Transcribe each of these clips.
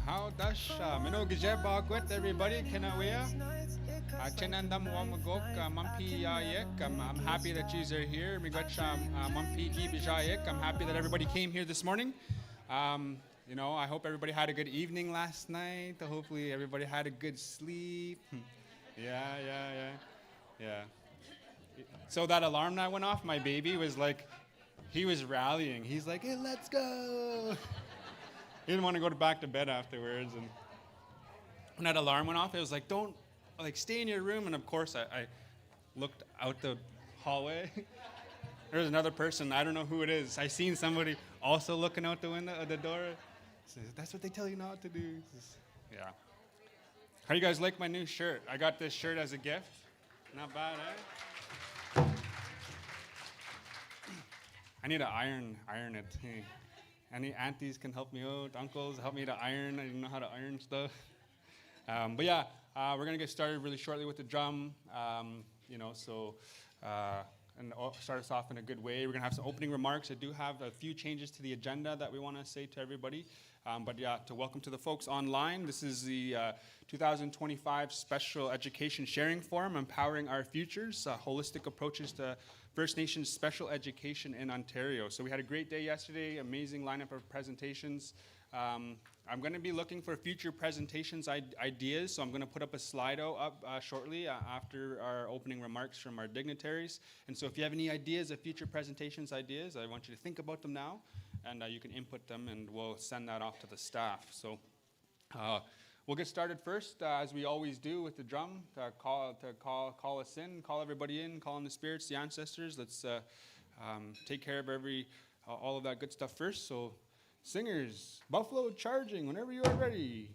how dash mino gije bagwet everybody kinawea. Chenandam wamagok mampi yek. I'm happy that you are here. Migacha mampi gibijayek. I'm happy that everybody came here this morning. I hope everybody had a good evening last night. Hopefully everybody had a good sleep. Yeah. So that alarm that went off, my baby was like, he was rallying. He's like, hey, let's go. He didn't want to go back to bed afterwards. And when that alarm went off, it was like, don't, like, stay in your room. And of course, I looked out the hallway. There was another person. I don't know who it is. I seen somebody also looking out the window, the door. So that's what they tell you not to do. Yeah. How do you guys like my new shirt? I got this shirt as a gift. Not bad, eh? I need to iron it. Hey. Any aunties can help me out. Uncles, help me to iron. I didn't know how to iron stuff. But yeah, we're going to get started really shortly with the drum. And start us off in a good way. We're going to have some opening remarks. I do have a few changes to the agenda that we want to say to everybody. To welcome to the folks online. This is the 2025 Special Education Sharing Forum, Empowering Our Futures, Holistic Approaches to First Nations Special Education in Ontario. So we had a great day yesterday, amazing lineup of presentations. I'm going to be looking for future presentations ideas, so I'm going to put up a Slido up shortly after our opening remarks from our dignitaries. And so if you have any ideas of future presentations ideas, I want you to think about them now, and you can input them, and we'll send that off to the staff. So we'll get started first, as we always do, with the drum, to call us in, call everybody in, call on the spirits, the ancestors. Let's take care of all of that good stuff first. So singers, Buffalo Charging, whenever you are ready.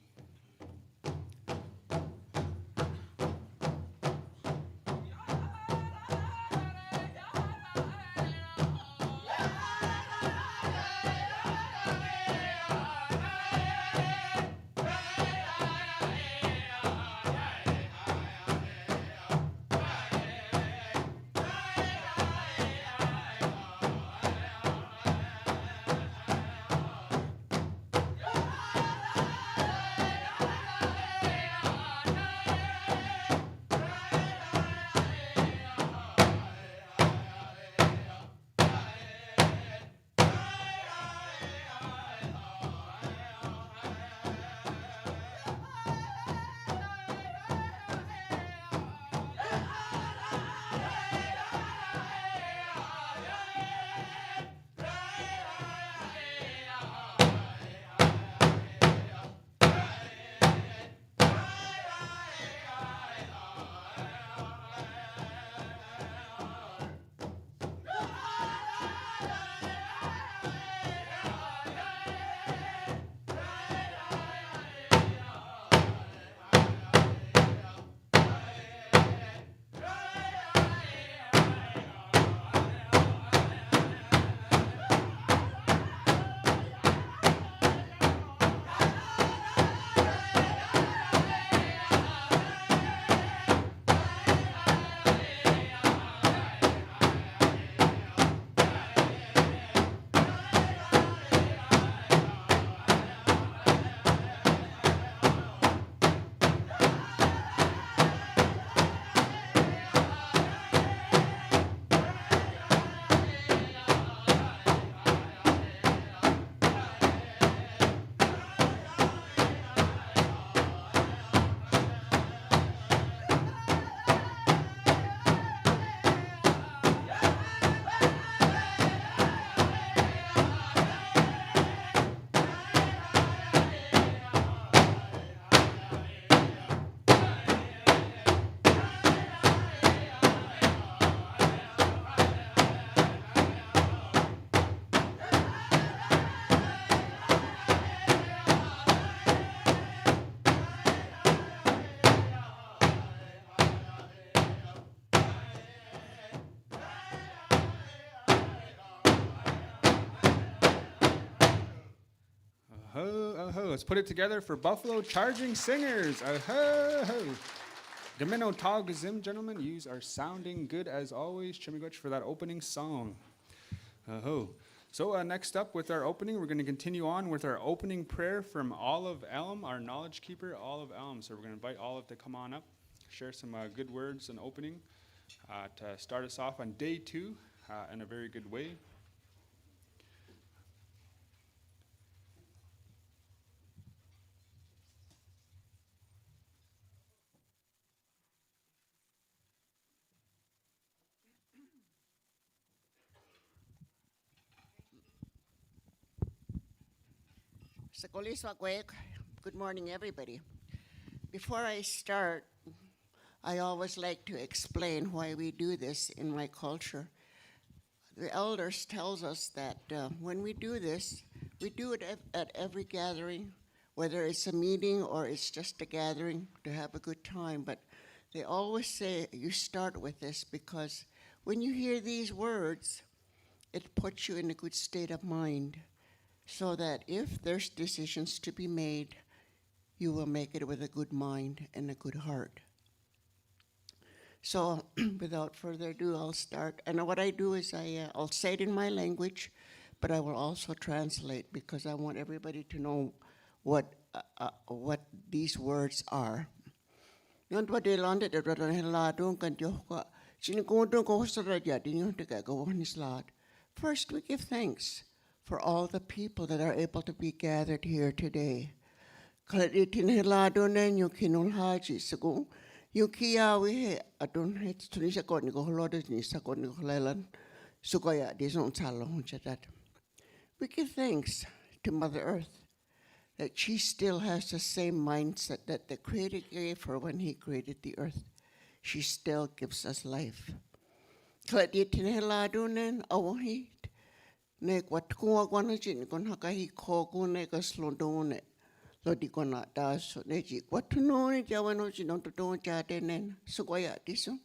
Let's put it together for Buffalo Charging Singers. Gamino Tagzim, gentlemen, yous are sounding good as always. Chimigwich for that opening song. So next up with our opening, we're going to continue on with our opening prayer from Olive Elm, our knowledge keeper, Olive Elm. So we're going to invite Olive to come on up, share some good words and opening to start us off on day 2 in a very good way. Good morning, everybody. Before I start, I always like to explain why we do this in my culture. The elders tells us that when we do this, we do it at every gathering, whether it's a meeting or it's just a gathering to have a good time. But they always say you start with this because when you hear these words, it puts you in a good state of mind, so that if there's decisions to be made, you will make it with a good mind and a good heart. So without further ado, I'll start. And what I do is I'll say it in my language, but I will also translate because I want everybody to know what these words are. First, we give thanks for all the people that are able to be gathered here today. We give thanks to Mother Earth that she still has the same mindset that the Creator gave her when He created the earth. She still gives us life. Nek wat kuwa kwana jin kon hakahi koku ne kaslondone lodi kona daso neji watuno ne jawano jinon to jadenen sugoya diso.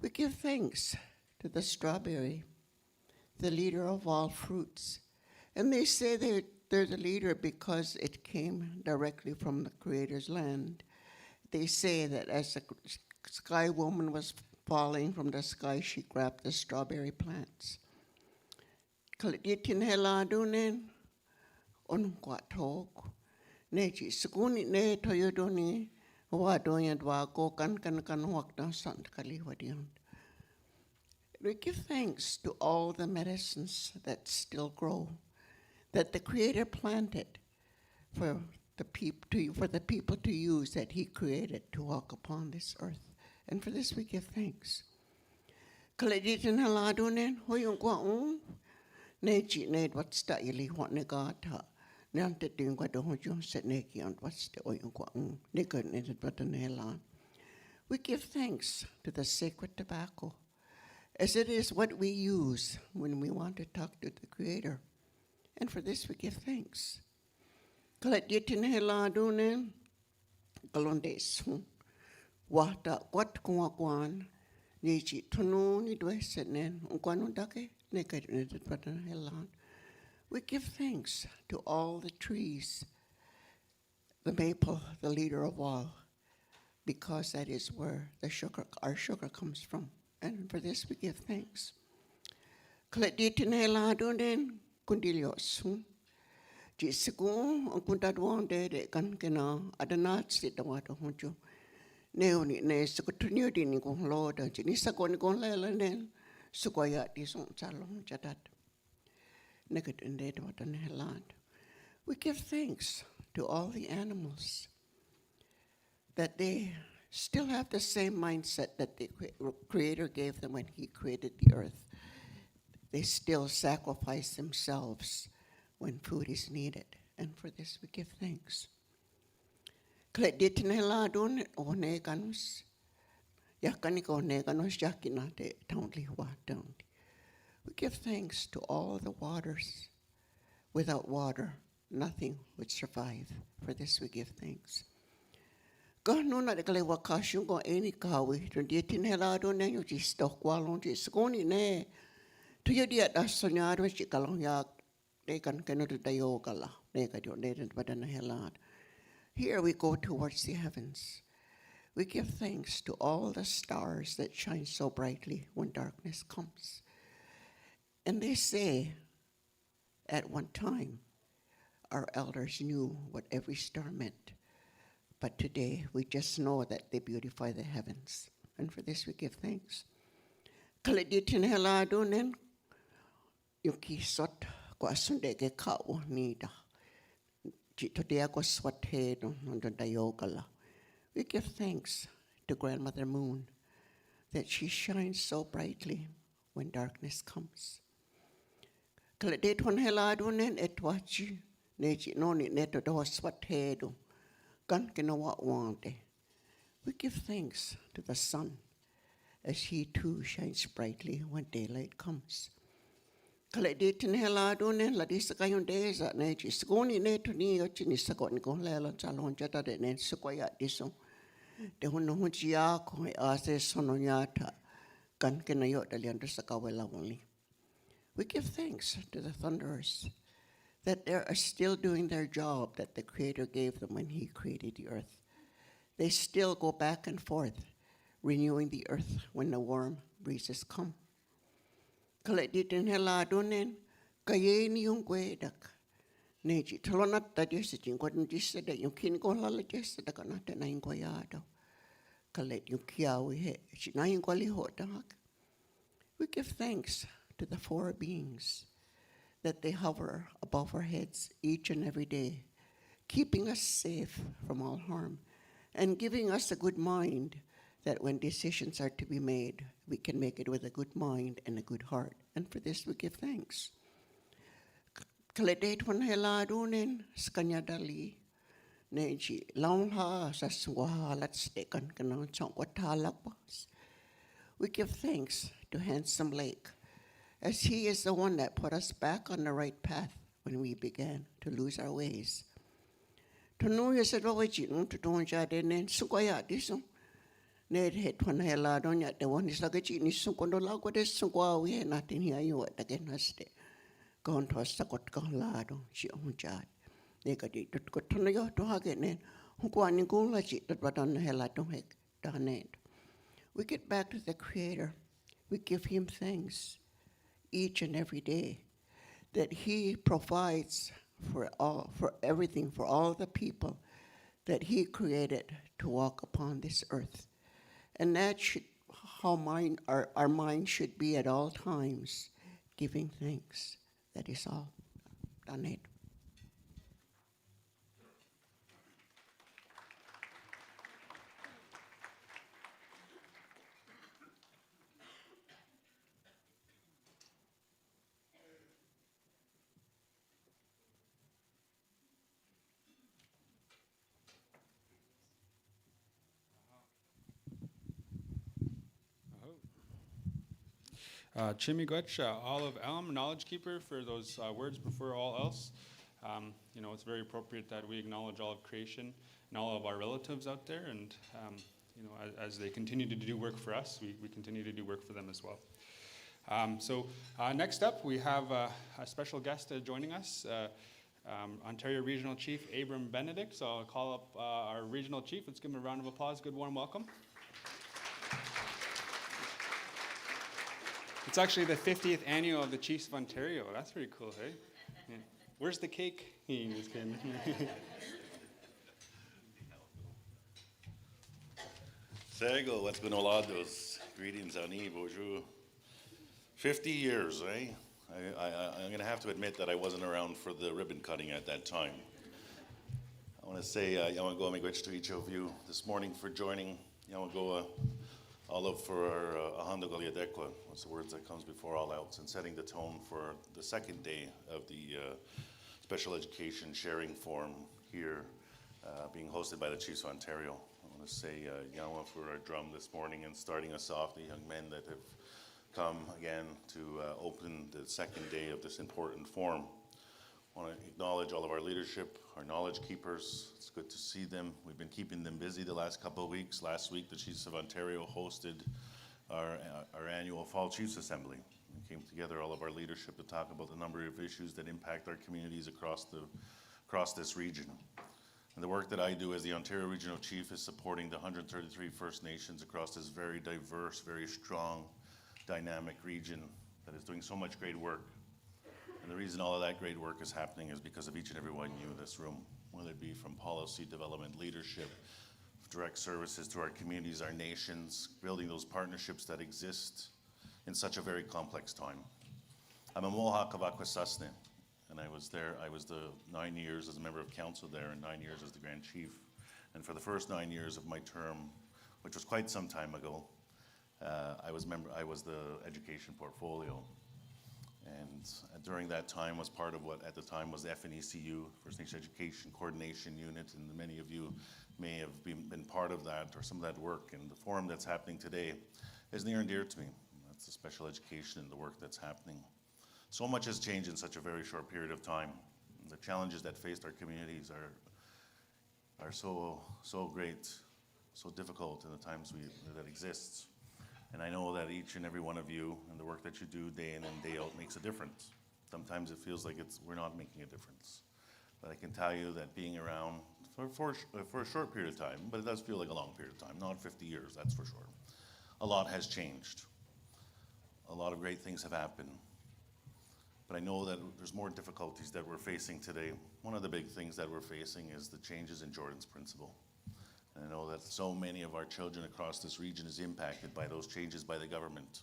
We give thanks to the strawberry, the leader of all fruits. And they say they're the leader because it came directly from the Creator's land. They say that as the sky woman was falling from the sky, she grabbed the strawberry plants. Kalititin heladunen on quatok. Neji sukuni ne toyodoni wadoyan dwago kan wakna sant kaliwadion. We give thanks to all the medicines that still grow, that the Creator planted for the people to use, that He created to walk upon this earth. And for this we give thanks. Kalititin heladunen hoyong kwaung. Neji need what's the ili what negata. Nante dingo do hojo set neki and what's the oyong kwaung. Nikan in the. We give thanks to the sacred tobacco, as it is what we use when we want to talk to the Creator. And for this we give thanks. Kalatitin heladunen kalondesu. Wata wat kuakwan. Neji tunu ni dwesenen unkwanundake. We give thanks to all the trees, the maple, the leader of all, because that is where our sugar comes from. And for this we give thanks. Neoni ne sukutunyo din ko loda jinisa ko ni kon lelen sukoya di son salon jadat nekut ende watan heland. We give thanks to all the animals that they still have the same mindset that the Creator gave them when He created the earth. They still sacrifice themselves when food is needed, and for this we give thanks. We give thanks to all the waters. Without water, nothing would survive. For this we give thanks. Here we go towards the heavens. We give thanks to all the stars that shine so brightly when darkness comes. And they say At one time, our elders knew what every star meant. But today, we just know that they beautify the heavens. And for this, we give thanks. Kaleditin heladunen, yuki sot kwa sundege kao nida. Jitodea kwa swatedo nondayogala. We give thanks to Grandmother Moon that she shines so brightly when darkness comes. Kaledetwan heladunen etwachi, neji noni neto do swatedo. We give thanks to the sun as he too shines brightly when daylight comes. Kaleditin heladunen ladisakayon deza neji skoni neto ni ochini sakon ko lela chalon jata de nen sukoya diso. De hono hunjia ko ase sononyata kan kenayo dalian sakawela only. We give thanks to the thunderers that they are still doing their job that the Creator gave them when he created the earth. They still go back and forth, renewing the earth when the warm breezes come. Kaleditin heladunen, kayeni yung kwedak. Neji talonat da jesitin kwadun jisada yung kinkolala jesada kanata na yung kwayado. Kalet yung kiawi he, na yung kwalihodak. We give thanks to the four beings that they hover above our heads each and every day, keeping us safe from all harm and giving us a good mind that when decisions are to be made, we can make it with a good mind and a good heart. And for this, we give thanks. Kaledetwan heladunen skanyadali neji launha sa swahalat stekan kanang changwatalapas. We give thanks to Handsome Lake, as he is the one that put us back on the right path when we began to lose our ways. Tunuya sa rawaji nung tutong jade nen sukwaya disong. Ned het wan hela donya de wan is lagaji ni sungkondo lago des sungkwa we natin hiya yu at again haste. Gon to sakot kong lado si ong jade. Neka di tut ko tunuyo to hage nen hukwa ni kula ji tut badan hela dong hek danet. We get back to the Creator. We give him thanks each and every day that he provides for everything, for all the people that he created to walk upon this earth. And that should how our mind should be at all times, giving thanks. That is all. Done it. Chimigwech, Olive Elm, Knowledge Keeper, for those words before all else. It's very appropriate that we acknowledge all of creation and all of our relatives out there, and as they continue to do work for us, we continue to do work for them as well. Next up, we have a special guest joining us, Ontario Regional Chief Abram Benedict. So I'll call up our Regional Chief. Let's give him a round of applause. Good warm welcome. It's actually the 50th annual of the Chiefs of Ontario. That's pretty cool, hey? Yeah. Where's the cake? He just kidding. Sego, what's been olados? Greetings, Ani, bonjour. 50 years, eh? I'm going to have to admit that I wasn't around for the ribbon cutting at that time. I want to say, Yamago Miigwech to each of you this morning for joining. Yamago Olive for Ahanda Galiadekwa. What's the words that comes before all else? And setting the tone for the second day of the Special Education Sharing Forum here being hosted by the Chiefs of Ontario. I want to say Yawa for our drum this morning and starting us off, the young men that have come again to open the second day of this important forum. I want to acknowledge all of our leadership, our knowledge keepers. It's good to see them. We've been keeping them busy the last couple of weeks. Last week, the Chiefs of Ontario hosted our annual Fall Chiefs Assembly. We came together, all of our leadership, to talk about the number of issues that impact our communities across this region. And the work that I do as the Ontario Regional Chief is supporting the 133 First Nations across this very diverse, very strong, dynamic region that is doing so much great work. And the reason all of that great work is happening is because of each and every one of you in this room, whether it be from policy development, leadership, direct services to our communities, our nations, building those partnerships that exist in such a very complex time. I'm a Mohawk of Akwesasne, and I was there. I was the 9 years as a member of council there and 9 years as the Grand Chief. And for the first 9 years of my term, which was quite some time ago, I was the education portfolio. And during that time was part of what at the time was the FNECU, First Nation Education Coordination Unit, and many of you may have been part of that or some of that work. And the forum that's happening today is near and dear to me. That's the special education and the work that's happening. So much has changed in such a very short period of time. The challenges that faced our communities are so great, so difficult in the times that exists. And I know that each and every one of you and the work that you do day in and day out makes a difference. Sometimes it feels like we're not making a difference. But I can tell you that being around for a short period of time, but it does feel like a long period of time, not 50 years, that's for sure. A lot has changed. A lot of great things have happened. But I know that there's more difficulties that we're facing today. One of the big things that we're facing is the changes in Jordan's Principle. And I know that so many of our children across this region is impacted by those changes by the government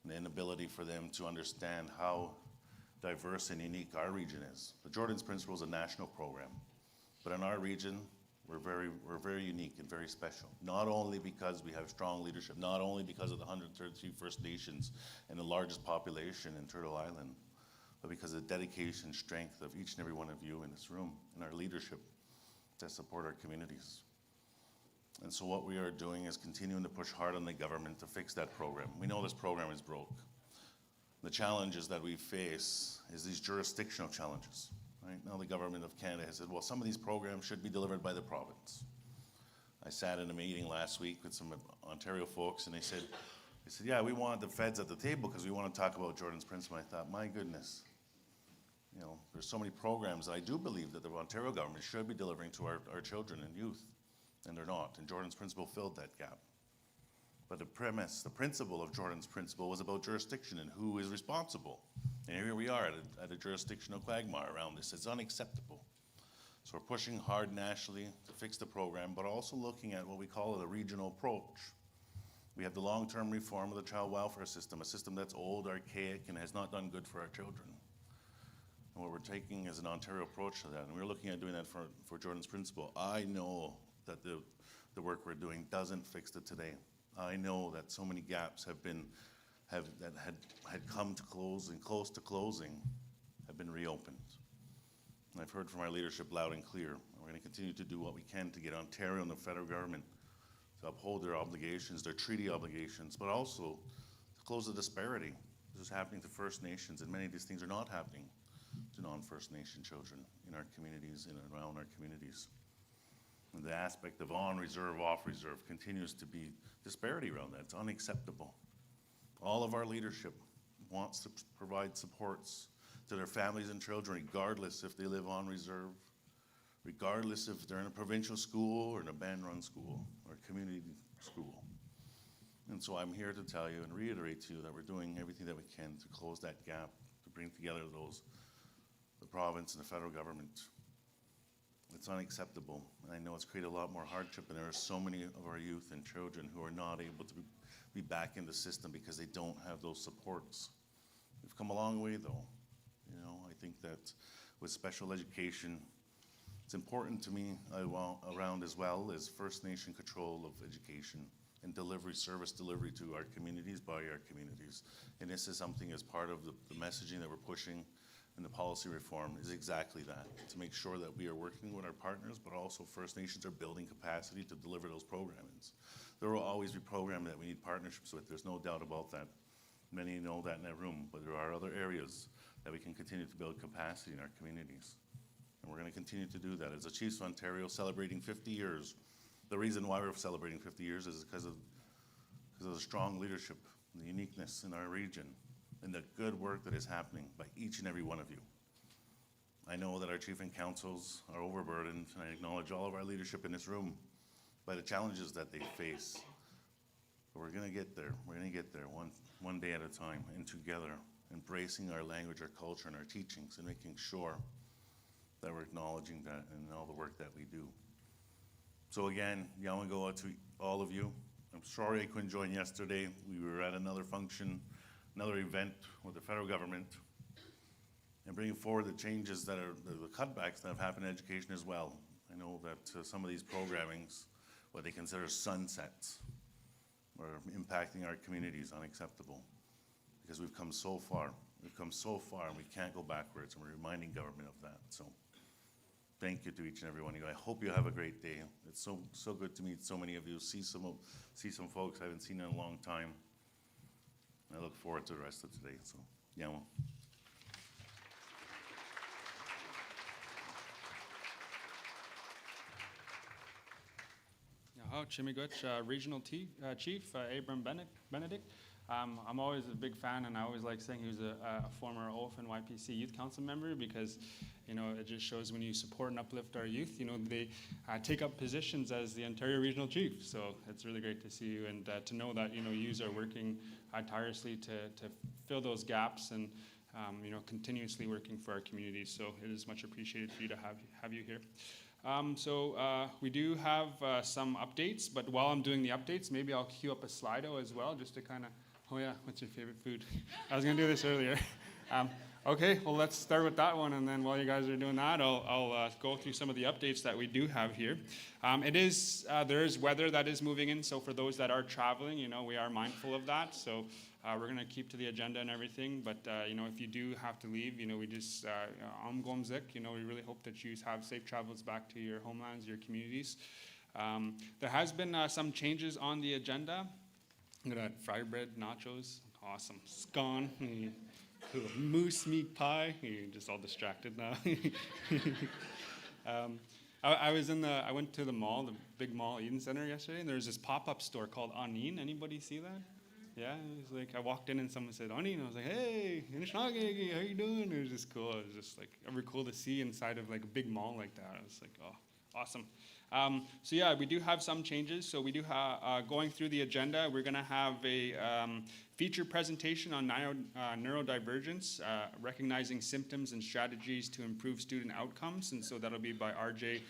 and the inability for them to understand how diverse and unique our region is. The Jordan's Principle is a national program, but in our region, we're very unique and very special. Not only because we have strong leadership, not only because of the 133 First Nations and the largest population in Turtle Island, but because of the dedication, strength of each and every one of you in this room and our leadership that support our communities. And so what we are doing is continuing to push hard on the government to fix that program. We know this program is broke. The challenges that we face is these jurisdictional challenges. Right now, the government of Canada has said, well, some of these programs should be delivered by the province. I sat in a meeting last week with some Ontario folks, and they said, yeah, we want the feds at the table because we want to talk about Jordan's Principle. I thought, my goodness, you know, there's so many programs that I do believe that the Ontario government should be delivering to our children and youth, and they're not. And Jordan's Principle filled that gap. But the premise, the principle of Jordan's Principle was about jurisdiction and who is responsible. And here we are at a jurisdictional quagmire around this. It's unacceptable. So we're pushing hard nationally to fix the program, but also looking at what we call a regional approach. We have the long-term reform of the child welfare system, a system that's old, archaic, and has not done good for our children. And what we're taking is an Ontario approach to that, and we're looking at doing that for Jordan's Principle. I know that the work we're doing doesn't fix it today. I know that so many gaps had come to close and close to closing have been reopened. And I've heard from our leadership loud and clear. We're going to continue to do what we can to get Ontario and the federal government to uphold their obligations, their treaty obligations, but also to close the disparity. This is happening to First Nations, and many of these things are not happening to non-First Nation children in our communities and around our communities. And the aspect of on-reserve, off-reserve continues to be disparity around that. It's unacceptable. All of our leadership wants to provide supports to their families and children, regardless if they live on reserve, regardless if they're in a provincial school or in a band-run school or a community school. And so I'm here to tell you and reiterate to you that we're doing everything that we can to close that gap, to bring together the province and the federal government. It's unacceptable, and I know it's created a lot more hardship, and there are so many of our youth and children who are not able to be back in the system because they don't have those supports. We've come a long way, though. You know, I think that with special education, it's important to me around as well as First Nation control of education and service delivery to our communities by our communities. And this is something as part of the messaging that we're pushing in the policy reform is exactly that, to make sure that we are working with our partners, but also First Nations are building capacity to deliver those programs. There will always be programs that we need partnerships with. There's no doubt about that. Many know that in that room, but there are other areas that we can continue to build capacity in our communities. And we're going to continue to do that. As the Chiefs of Ontario celebrating 50 years, the reason why we're celebrating 50 years is because of the strong leadership and the uniqueness in our region and the good work that is happening by each and every one of you. I know that our chief and councils are overburdened, and I acknowledge all of our leadership in this room by the challenges that they face. But we're going to get there. We're going to get there one day at a time and together. embracing our language, our culture, and our teachings, and making sure that we're acknowledging that in all the work that we do. So again, Yawangoa to all of you. I'm sorry I couldn't join yesterday. We were at another function, another event with the federal government, and bringing forward the changes that are, the cutbacks that have happened in education as well. I know that some of these programmings, what they consider sunsets, are impacting our communities, unacceptable, because we've come so far. We've come so far, and we can't go backwards, and we're reminding government of that. So thank you to each and every one of you. I hope you have a great day. It's so good to meet so many of you, see some folks I haven't seen in a long time. I look forward to the rest of today. So, yawa. Chimigoch Regional Chief Abram Benedict. I'm always a big fan, and I always like saying he was a former OF and YPC Youth Council member, because, you know, it just shows when you support and uplift our youth, you know, they take up positions as the Ontario Regional Chief. So it's really great to see you, and to know that, you know, yous are working tirelessly to fill those gaps, and you know, continuously working for our communities. So it is much appreciated for you to have you here. We do have some updates, but while I'm doing the updates, maybe I'll queue up a Slido as well, just to kind of, oh yeah, what's your favorite food? I was gonna do this earlier. Okay, well, let's start with that one, and then while you guys are doing that, I'll go through some of the updates that we do have here. There is weather that is moving in, so for those that are traveling, you know, we are mindful of that. So we're gonna keep to the agenda and everything, but you know, if you do have to leave, you know, we just, you know, we really hope that you have safe travels back to your homelands, your communities. There has been some changes on the agenda. Look at that, fried bread, nachos, awesome. Scone, moose meat pie. You're just all distracted now. I went to the mall, the big mall, Eden Center yesterday, and there was this pop-up store called Anin. Anybody see that? Yeah, it was like, I walked in and someone said, Anin, and I was like, hey, Anishinaabe, how you doing? It was just cool. It was just like, ever cool to see inside of like a big mall like that. I was like, oh, awesome. So yeah, we do have some changes. So we do have, going through the agenda, we're gonna have a feature presentation on neurodivergence, recognizing symptoms and strategies to improve student outcomes. And so that'll be by RJ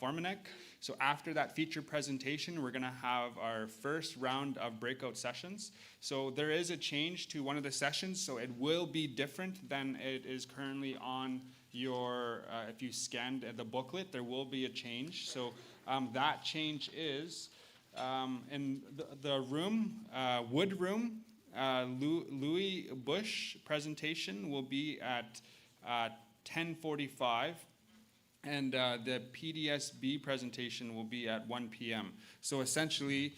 Formanek. So after that feature presentation, we're gonna have our first round of breakout sessions. So there is a change to one of the sessions, so it will be different than it is currently on your, if you scanned the booklet, there will be a change. So that change is in the room, wood room, Louis Bush presentation will be at 10:45, and the PDSB presentation will be at 1 p.m. So essentially,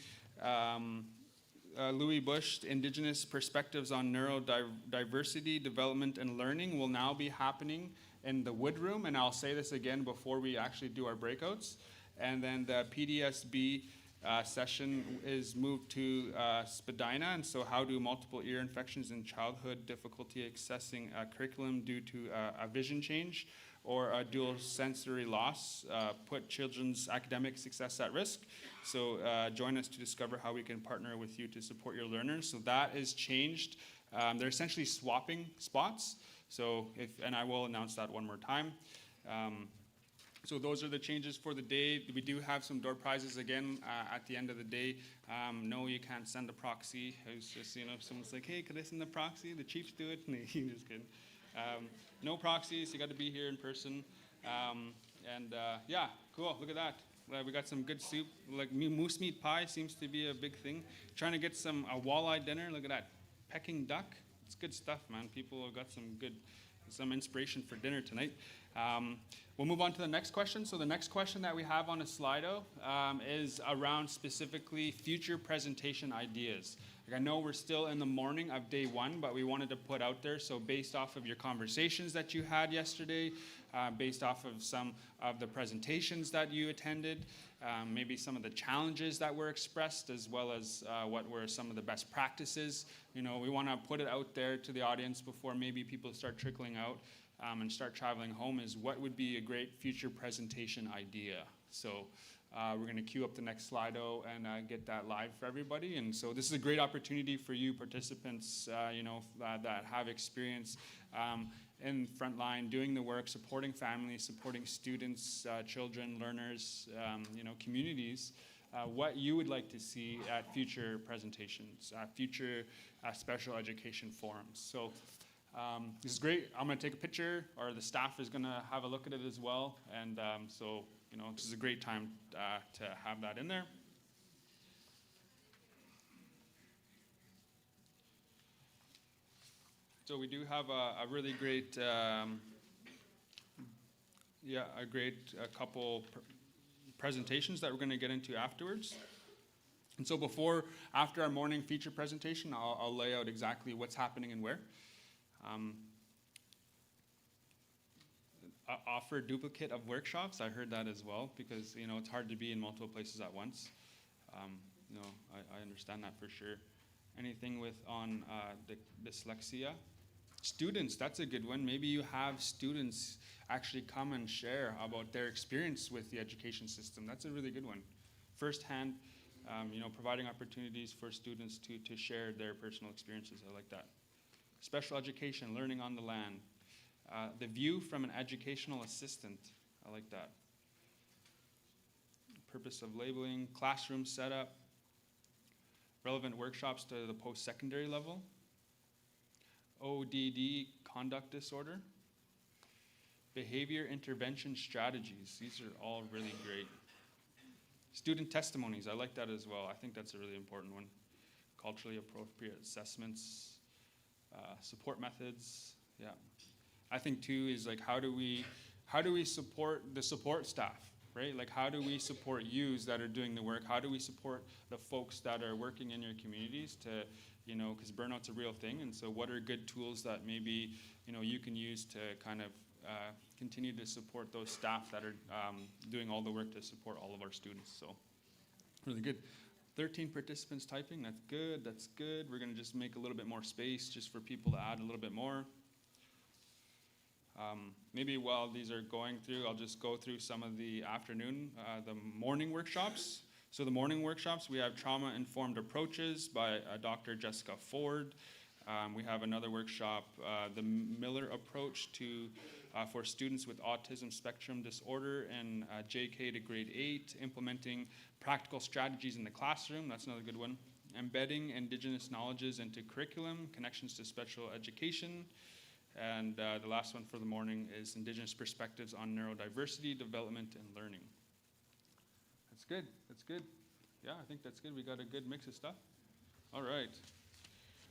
Louis Bush, Indigenous Perspectives on Neurodiversity, Development, and Learning will now be happening in the wood room, and I'll say this again before we actually do our breakouts. And then the PDSB session is moved to Spadina, and so how do multiple ear infections in childhood, difficulty accessing curriculum due to a vision change or a dual sensory loss put children's academic success at risk. So join us to discover how we can partner with you to support your learners. So that is changed. They're essentially swapping spots. So and I will announce that one more time. So those are the changes for the day. We do have some door prizes again at the end of the day. No, you can't send a proxy. It's just, you know, if someone's like, hey, could I send a proxy? The Chiefs do it. Just kidding. No proxies. You got to be here in person. Yeah, cool. Look at that. We got some good soup. Like moose meat pie seems to be a big thing. Trying to get some walleye dinner. Look at that. Peking duck. It's good stuff, man. People have got some inspiration for dinner tonight. We'll move on to the next question. So the next question that we have on a Slido is around specifically future presentation ideas. Like, I know we're still in the morning of day one, but we wanted to put out there, so based off of your conversations that you had yesterday, based off of some of the presentations that you attended, maybe some of the challenges that were expressed, as well as what were some of the best practices. You know, we want to put it out there to the audience before maybe people start trickling out and start traveling home, is what would be a great future presentation idea. So We're going to queue up the next Slido and get that live for everybody. And so this is a great opportunity for you participants, that have experience in frontline doing the work, supporting families, supporting students, children, learners, communities. What you would like to see at future presentations, future special education forums. So this is great. I'm going to take a picture, or the staff is going to have a look at it as well. And so, this is a great time to have that in there. So we do have a really great, a couple presentations that we're going to get into afterwards. And so after our morning feature presentation, I'll lay out exactly what's happening and where. Offer a duplicate of workshops. I heard that as well, because it's hard to be in multiple places at once. I understand that for sure. Anything on dyslexia? Students, that's a good one. Maybe you have students actually come and share about their experience with the education system. That's a really good one. Firsthand, providing opportunities for students to share their personal experiences. I like that. Special education, learning on the land. The view from an educational assistant. I like that. Purpose of labeling, classroom setup, relevant workshops to the post-secondary level. ODD, conduct disorder. Behavior intervention strategies. These are all really great. Student testimonies, I like that as well. I think that's a really important one. Culturally appropriate assessments, support methods, yeah. I think too is like, how do we support the support staff, right? Like, how do we support yous that are doing the work? How do we support the folks that are working in your communities to, because burnout's a real thing, and so what are good tools that maybe, you can use to kind of continue to support those staff that are doing all the work to support all of our students. So really good. 13 participants typing, that's good, that's good. We're gonna just make a little bit more space just for people to add a little bit more. Maybe while these are going through, I'll just go through some of the the morning workshops. So the morning workshops, we have trauma-informed approaches by Dr. Jessica Ford. We have another workshop, the Miller approach for students with autism spectrum disorder and JK to grade 8, implementing practical strategies in the classroom. That's another good one. Embedding Indigenous knowledges into curriculum, connections to special education. And the last one for the morning is Indigenous perspectives on neurodiversity, development, and learning. That's good. That's good. Yeah, I think that's good. We got a good mix of stuff. All right.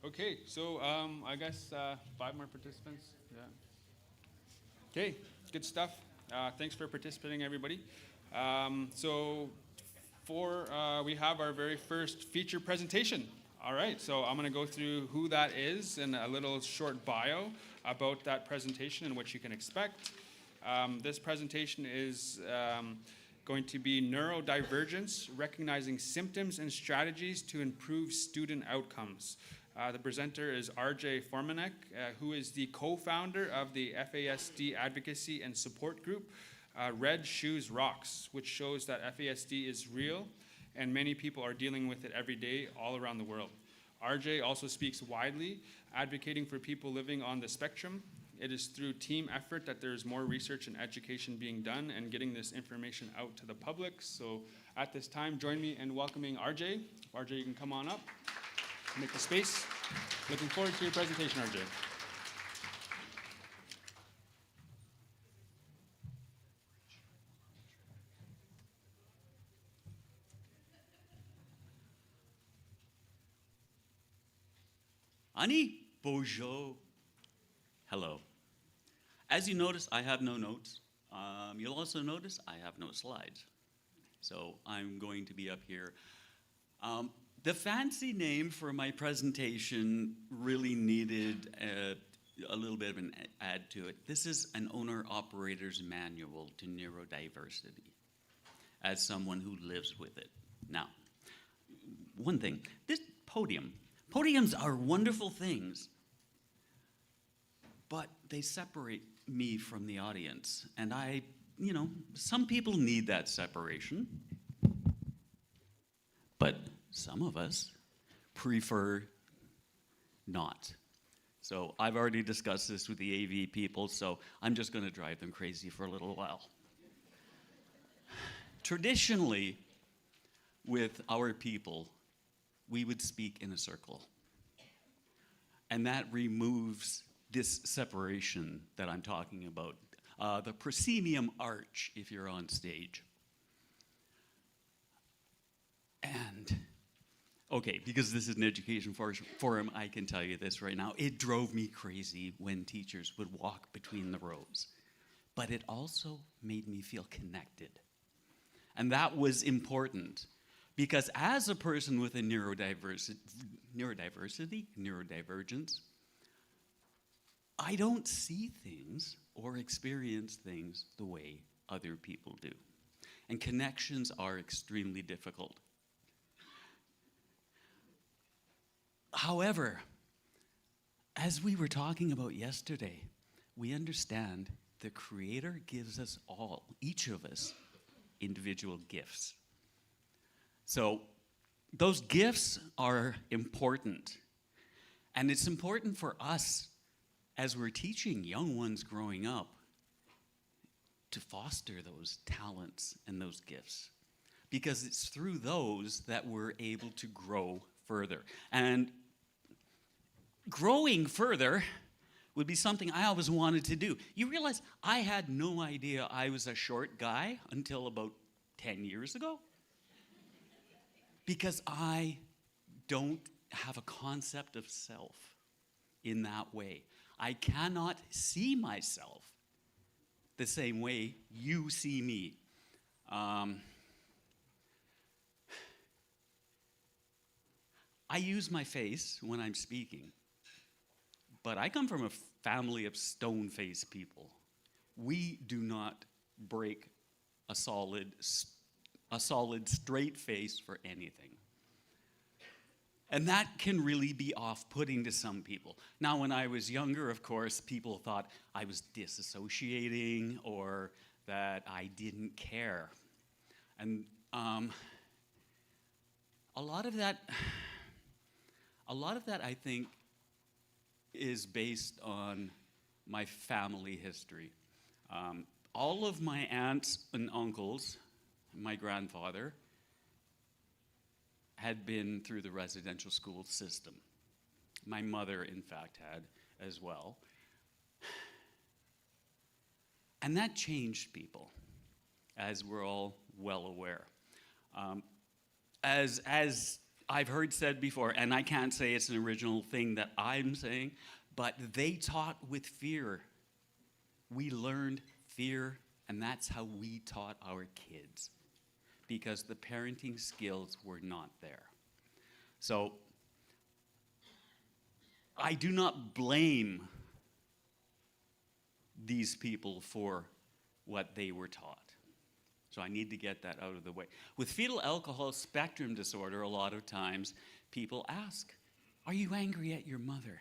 Okay, so I guess 5 more participants. Yeah. Okay, good stuff. Thanks for participating, everybody. We have our very first feature presentation. All right, so I'm going to go through who that is and a little short bio about that presentation and what you can expect. This presentation is going to be neurodivergence, recognizing symptoms and strategies to improve student outcomes. The presenter is RJ Formanek, who is the co-founder of the FASD Advocacy and Support Group, Red Shoes Rocks, which shows that FASD is real and many people are dealing with it every day all around the world. RJ also speaks widely, advocating for people living on the spectrum. It is through team effort that there is more research and education being done and getting this information out to the public. So at this time, join me in welcoming RJ. RJ, you can come on up, make the space. Looking forward to your presentation, RJ. Ani bonjour. Hello. As you notice, I have no notes. You'll also notice I have no slides. So I'm going to be up here. The fancy name for my presentation really needed a little bit of an add to it. This is an owner-operator's manual to neurodiversity, as someone who lives with it. Now, one thing, this podiums are wonderful things, but they separate me from the audience. And some people need that separation. some of us prefer not. So I've already discussed this with the AV people, so I'm just going to drive them crazy for a little while. Traditionally, with our people, we would speak in a circle. And that removes this separation that I'm talking about, the proscenium arch if you're on stage. And, okay, because this is an education forum, I can tell you this right now. It drove me crazy when teachers would walk between the rows. But it also made me feel connected. And that was important. Because as a person with a neurodivergence, I don't see things or experience things the way other people do. And connections are extremely difficult. However, as we were talking about yesterday, we understand the Creator gives us all, each of us, individual gifts. So those gifts are important. And it's important for us, as we're teaching young ones growing up, to foster those talents and those gifts. Because it's through those that we're able to grow further. And growing further would be something I always wanted to do. You realize I had no idea I was a short guy until about 10 years ago? Because I don't have a concept of self in that way. I cannot see myself the same way you see me. I use my face when I'm speaking, but I come from a family of stone-faced people. We do not break a solid straight face for anything. And that can really be off-putting to some people. Now, when I was younger, of course, people thought I was disassociating or that I didn't care. And a lot of that, I think, is based on my family history. All of my aunts and uncles, my grandfather, had been through the residential school system. My mother, in fact, had as well. And that changed people, as we're all well aware. As I've heard said before, and I can't say it's an original thing that I'm saying, but they taught with fear. We learned fear, and that's how we taught our kids, because the parenting skills were not there. So I do not blame these people for what they were taught. So I need to get that out of the way. With fetal alcohol spectrum disorder, a lot of times people ask, "Are you angry at your mother?"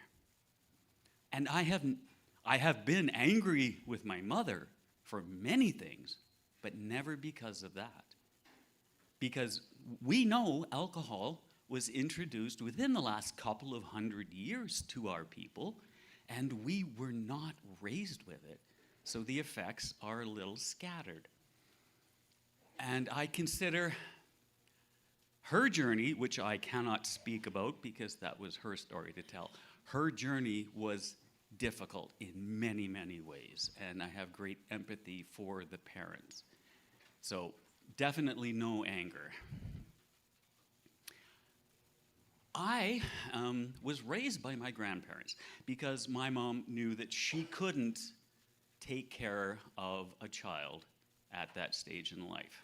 And I have been angry with my mother for many things, but never because of that. Because we know alcohol was introduced within the last couple of 100 years to our people, and we were not raised with it. So the effects are a little scattered. And I consider her journey, which I cannot speak about because that was her story to tell, her journey was difficult in many, many ways, and I have great empathy for the parents. So definitely no anger. I was raised by my grandparents because my mom knew that she couldn't take care of a child at that stage in life.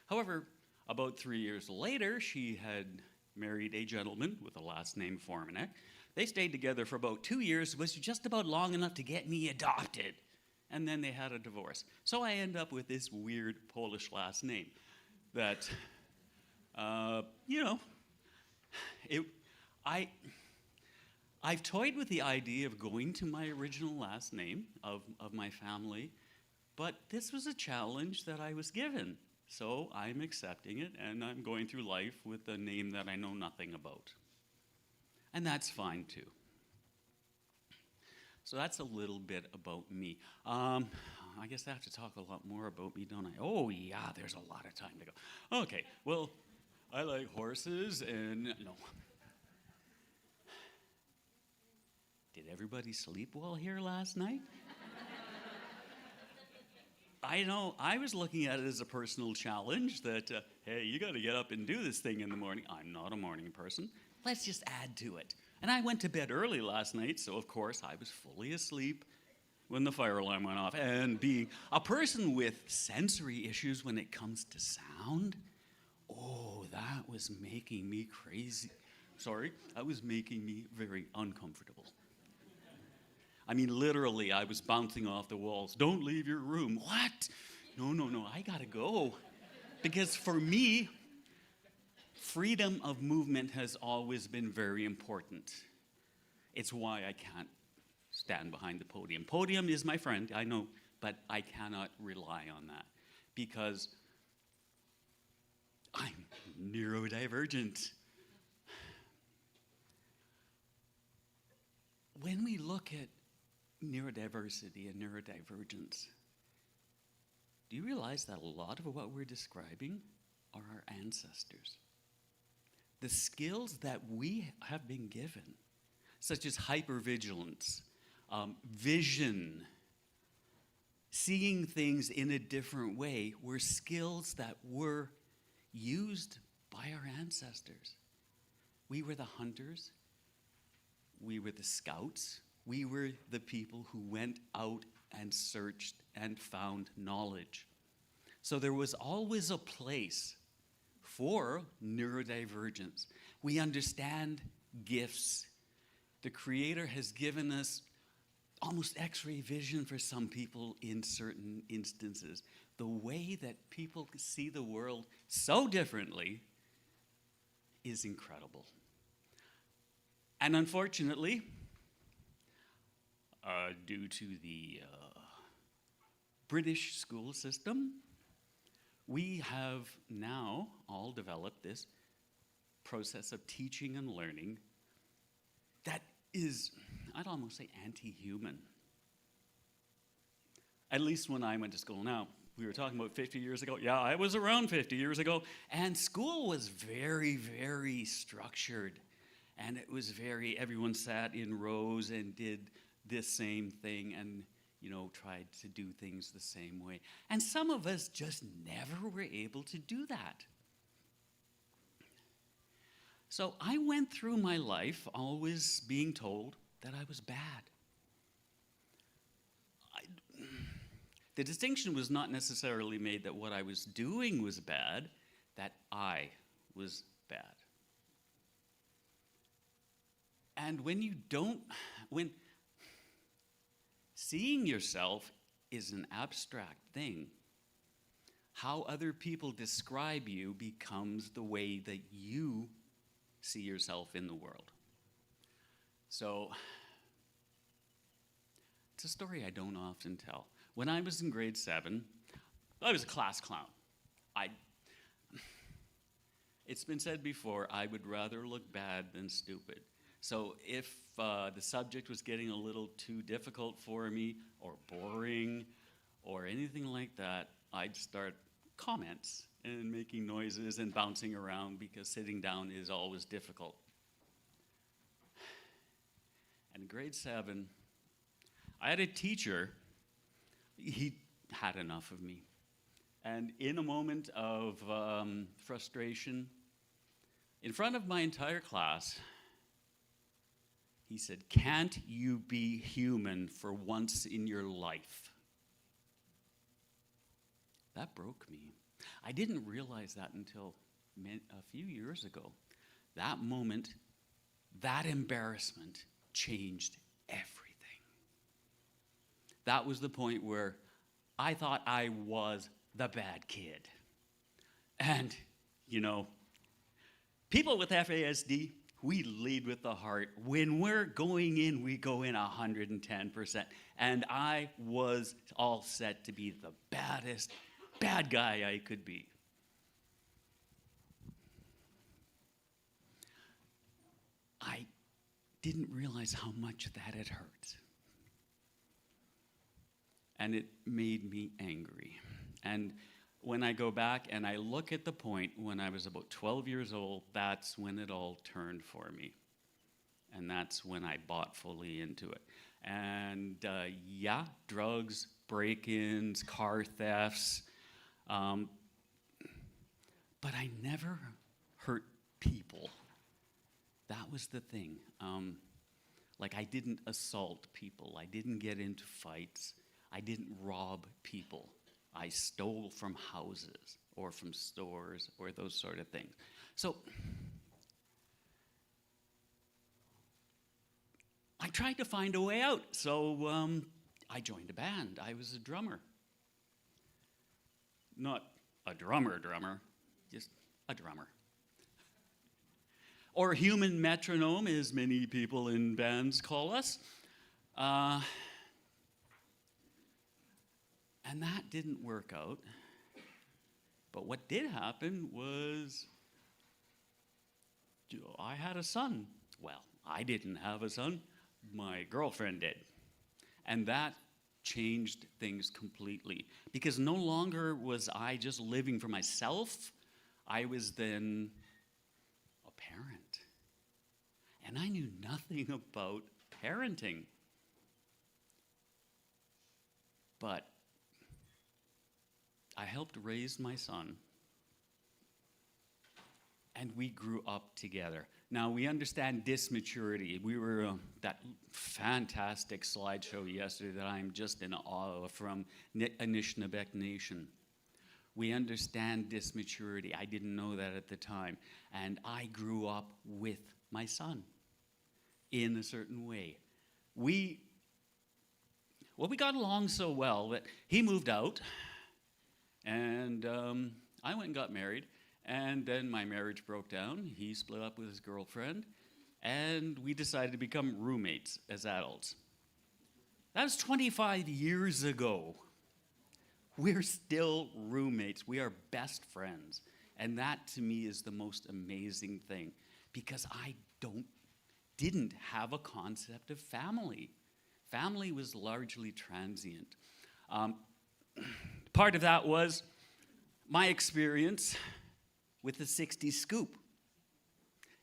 However, about 3 years later, she had married a gentleman with the last name Formanek. They stayed together for about 2 years, was just about long enough to get me adopted. And then they had a divorce. So I end up with this weird Polish last name that, I've toyed with the idea of going to my original last name of my family, but this was a challenge that I was given. So I'm accepting it, and I'm going through life with a name that I know nothing about. And that's fine too. So that's a little bit about me. I guess I have to talk a lot more about me, don't I? Oh, yeah, there's a lot of time to go. Okay, well, I like horses and, no. Did everybody sleep well here last night? I know, I was looking at it as a personal challenge that, hey, you got to get up and do this thing in the morning. I'm not a morning person. Let's just add to it. And I went to bed early last night, so of course I was fully asleep when the fire alarm went off. And being a person with sensory issues when it comes to sound, oh, that was making me crazy. Sorry, that was making me very uncomfortable. I mean, literally, I was bouncing off the walls. Don't leave your room. What? No, I gotta go. Because for me, freedom of movement has always been very important. It's why I can't stand behind the podium. Podium is my friend, I know, but I cannot rely on that because I'm neurodivergent. When we look at neurodiversity and neurodivergence, do you realize that a lot of what we're describing are our ancestors? The skills that we have been given, such as hypervigilance, vision, seeing things in a different way, were skills that were used by our ancestors. We were the hunters, we were the scouts, we were the people who went out and searched and found knowledge. So there was always a place for neurodivergence. We understand gifts. The Creator has given us almost X-ray vision for some people in certain instances. The way that people see the world so differently is incredible. And unfortunately, due to the British school system, we have now all developed this process of teaching and learning that is, I'd almost say, anti-human. At least when I went to school. Now, we were talking about 50 years ago. Yeah, I was around 50 years ago, and school was very, very structured. And it was everyone sat in rows and did this same thing and, tried to do things the same way. And some of us just never were able to do that. So I went through my life always being told that I was bad. The distinction was not necessarily made that what I was doing was bad, that I was bad. And when seeing yourself is an abstract thing, how other people describe you becomes the way that you see yourself in the world. So, it's a story I don't often tell. When I was in grade 7, I was a class clown. It's been said before, I would rather look bad than stupid. So if the subject was getting a little too difficult for me, or boring, or anything like that, I'd start comments and making noises and bouncing around because sitting down is always difficult. And in grade 7, I had a teacher, he had enough of me. And in a moment of frustration, in front of my entire class, he said, "Can't you be human for once in your life?" That broke me. I didn't realize that until a few years ago. That moment, that embarrassment changed everything. That was the point where I thought I was the bad kid. And, people with FASD, we lead with the heart. When we're going in, we go in 110%. And I was all set to be the baddest bad guy I could be. didn't realize how much that had hurt. And it made me angry. And when I go back and I look at the point when I was about 12 years old, that's when it all turned for me. And that's when I bought fully into it. And yeah, drugs, break-ins, car thefts. But I never hurt people. That was the thing. Like, I didn't assault people. I didn't get into fights. I didn't rob people. I stole from houses or from stores or those sort of things. So I tried to find a way out. So I joined a band. I was a drummer. Not a drummer, just a drummer. Or human metronome, as many people in bands call us. And that didn't work out. But what did happen was, I had a son. Well, I didn't have a son. My girlfriend did. And that changed things completely. Because no longer was I just living for myself. I was then a parent. And I knew nothing about parenting. But I helped raise my son, and we grew up together. Now, we understand dismaturity. We were that fantastic slideshow yesterday that I'm just in awe of from Anishinaabe Nation. We understand dismaturity. I didn't know that at the time. And I grew up with my son in a certain way. We got along so well that he moved out, and I went and got married, and then my marriage broke down. He split up with his girlfriend, and we decided to become roommates as adults. That was 25 years ago. We're still roommates. We are best friends. And that, to me, is the most amazing thing, because I didn't have a concept of family. Family was largely transient. Part of that was my experience with the 60 Scoop.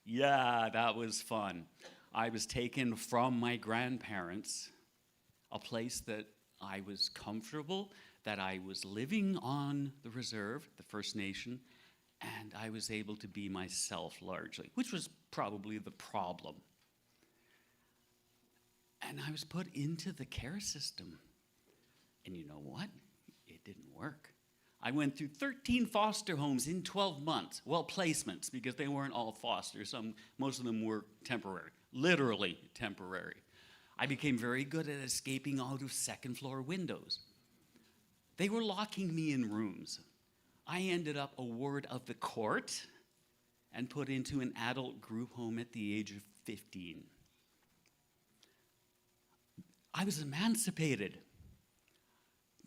Yeah, that was fun. I was taken from my grandparents, a place that I was comfortable, that I was living on the reserve, the First Nation, and I was able to be myself largely, which was probably the problem. And I was put into the care system. And you know what? It didn't work. I went through 13 foster homes in 12 months. Well, placements, because they weren't all foster. Most of them were temporary, literally temporary. I became very good at escaping out of second-floor windows. They were locking me in rooms. I ended up a ward of the court and put into an adult group home at the age of 15. I was emancipated.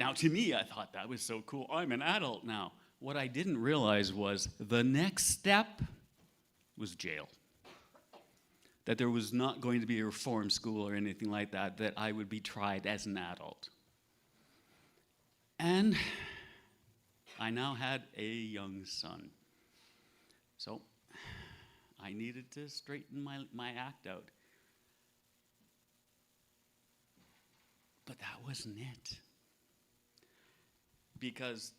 Now, to me, I thought that was so cool. I'm an adult now. What I didn't realize was the next step was jail. That there was not going to be a reform school or anything like that, that I would be tried as an adult. And I now had a young son. So I needed to straighten my act out. But that wasn't it. Because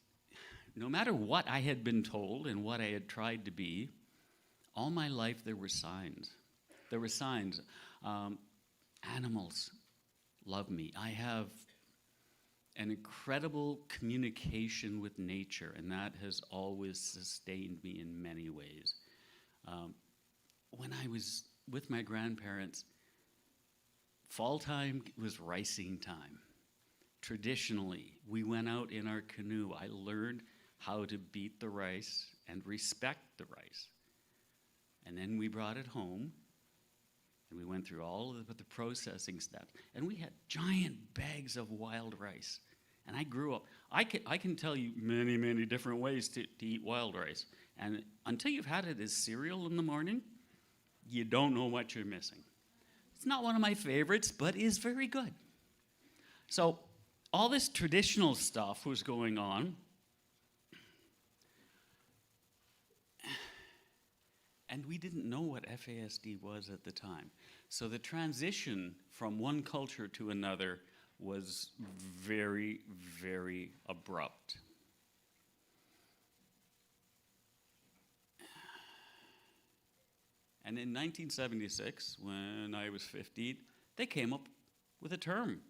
no matter what I had been told and what I had tried to be, all my life there were signs. There were signs. Animals love me. I have an incredible communication with nature, and that has always sustained me in many ways. When I was with my grandparents, fall time was ricing time. Traditionally, we went out in our canoe. I learned how to beat the rice and respect the rice. And then we brought it home, and we went through all of the processing steps. And we had giant bags of wild rice. And I grew up. I can tell you many, many different ways to eat wild rice. And until you've had it as cereal in the morning, you don't know what you're missing. It's not one of my favorites, but is very good. So all this traditional stuff was going on. And we didn't know what FASD was at the time. So the transition from one culture to another was very, very abrupt. And in 1976, when I was 15, they came up with a term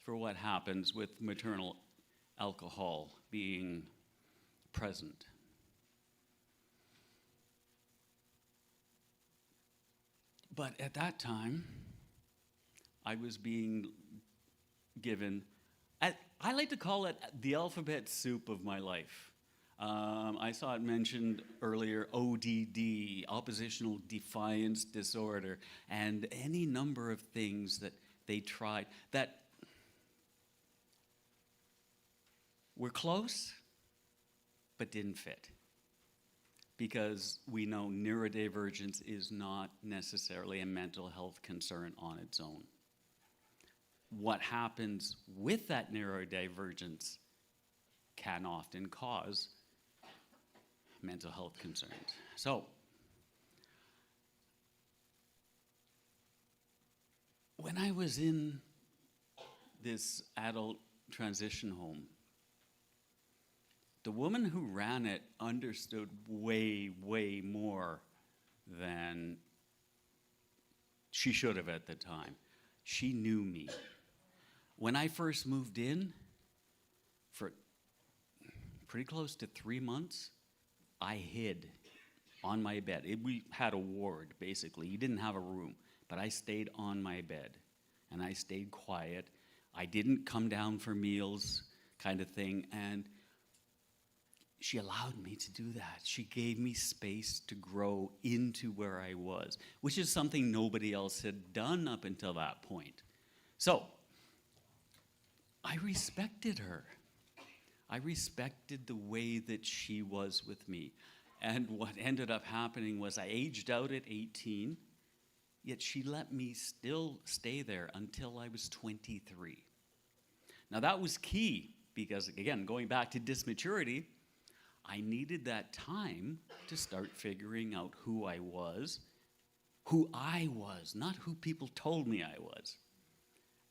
for what happens with maternal alcohol being present. But at that time, I was being given, I like to call it the alphabet soup of my life. I saw it mentioned earlier, ODD, oppositional defiance disorder, and any number of things that they tried that were close, but didn't fit. Because we know neurodivergence is not necessarily a mental health concern on its own. What happens with that neurodivergence can often cause mental health concerns. So, when I was in this adult transition home, the woman who ran it understood way, way more than she should have at the time. She knew me. When I first moved in, for pretty close to 3 months, I hid on my bed. We had a ward, basically. You didn't have a room, but I stayed on my bed, and I stayed quiet. I didn't come down for meals, kind of thing, and she allowed me to do that. She gave me space to grow into where I was, which is something nobody else had done up until that point. So, I respected her. I respected the way that she was with me. And what ended up happening was I aged out at 18, yet she let me still stay there until I was 23. Now that was key because, again, going back to dysmaturity, I needed that time to start figuring out who I was, not who people told me I was.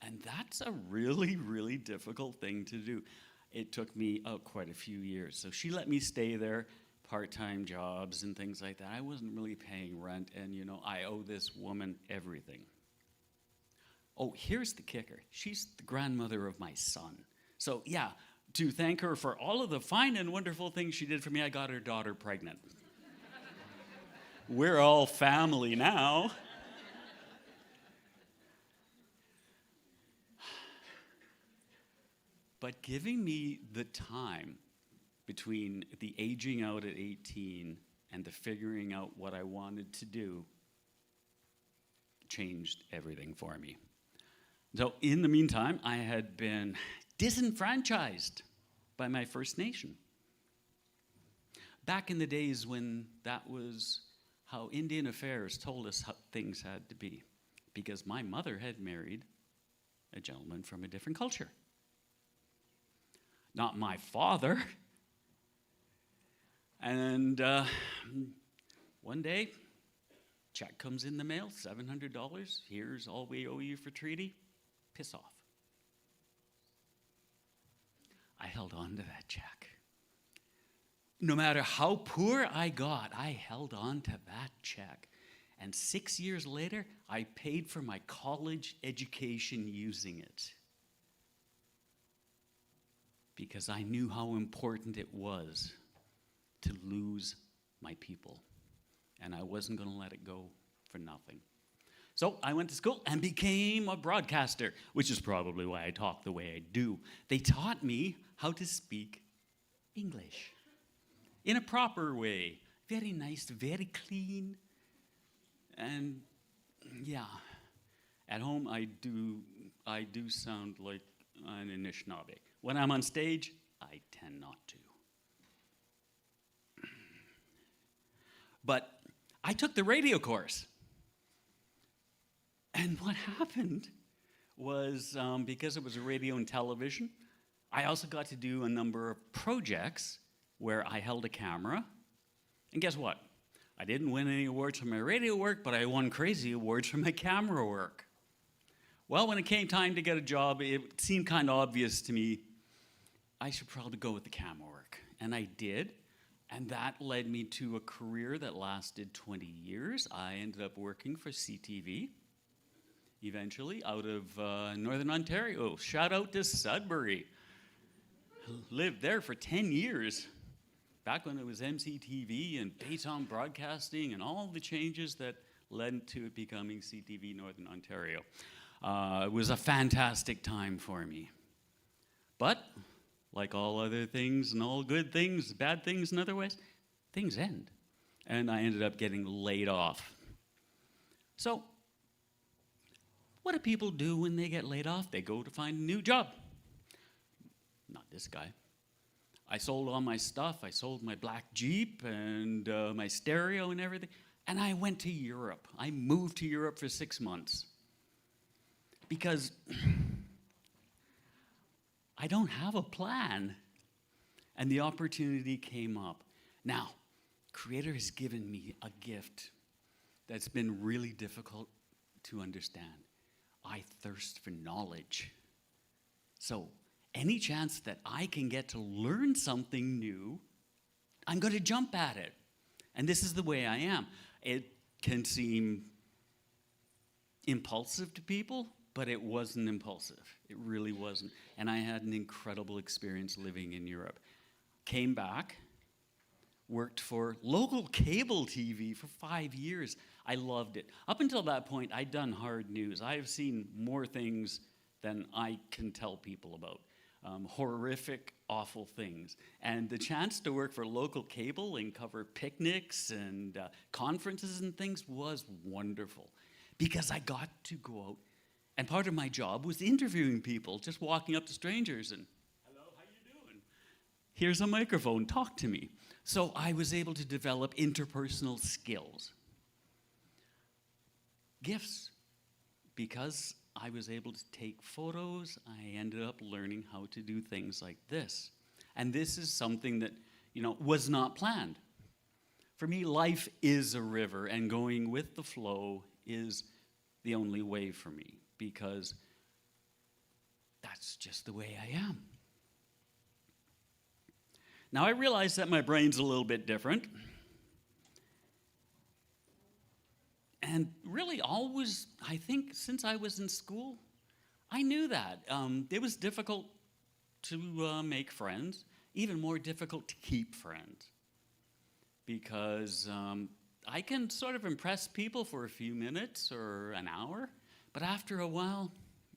And that's a really, really difficult thing to do. It took me quite a few years. So she let me stay there, part-time jobs and things like that. I wasn't really paying rent, and I owe this woman everything. Oh, here's the kicker. She's the grandmother of my son. So yeah, to thank her for all of the fine and wonderful things she did for me, I got her daughter pregnant. We're all family now. But giving me the time between the aging out at 18 and the figuring out what I wanted to do changed everything for me. So in the meantime, I had been disenfranchised by my First Nation. Back in the days when that was how Indian Affairs told us how things had to be, because my mother had married a gentleman from a different culture. Not my father. And one day, check comes in the mail, $700. Here's all we owe you for treaty. Piss off. I held on to that check. No matter how poor I got, I held on to that check. And 6 years later, I paid for my college education using it. Because I knew how important it was to lose my people. And I wasn't going to let it go for nothing. So I went to school and became a broadcaster, which is probably why I talk the way I do. They taught me how to speak English in a proper way. Very nice, very clean. And yeah, at home I do sound like an Anishinaabe. When I'm on stage, I tend not to. But I took the radio course. And what happened was because it was a radio and television, I also got to do a number of projects where I held a camera. And guess what? I didn't win any awards for my radio work, but I won crazy awards for my camera work. Well, when it came time to get a job, it seemed kind of obvious to me I should probably go with the camera work. And I did. And that led me to a career that lasted 20 years. I ended up working for CTV, eventually, out of Northern Ontario. Shout out to Sudbury. Lived there for 10 years, back when it was MCTV and daytime broadcasting and all the changes that led to it becoming CTV Northern Ontario. It was a fantastic time for me. But, like all other things and all good things, bad things in other ways, things end. And I ended up getting laid off. So, what do people do when they get laid off? They go to find a new job. Not this guy. I sold all my stuff. I sold my black Jeep and my stereo and everything. And I went to Europe. I moved to Europe for 6 months. Because I don't have a plan. And the opportunity came up. Now, Creator has given me a gift that's been really difficult to understand. I thirst for knowledge. So, any chance that I can get to learn something new, I'm going to jump at it. And this is the way I am. It can seem impulsive to people, but it wasn't impulsive. It really wasn't. And I had an incredible experience living in Europe. Came back, worked for local cable TV for 5 years. I loved it. Up until that point, I'd done hard news. I have seen more things than I can tell people about. Horrific, awful things. And the chance to work for local cable and cover picnics and conferences and things was wonderful because I got to go out. And part of my job was interviewing people, just walking up to strangers and, hello, how you doing? Here's a microphone, talk to me. So I was able to develop interpersonal skills. Gifts, because I was able to take photos, I ended up learning how to do things like this. And this is something that, was not planned. For me, life is a river, and going with the flow is the only way for me, because that's just the way I am. Now, I realize that my brain's a little bit different. And really always, I think, since I was in school, I knew that. It was difficult to make friends, even more difficult to keep friends. Because I can sort of impress people for a few minutes or an hour, but after a while,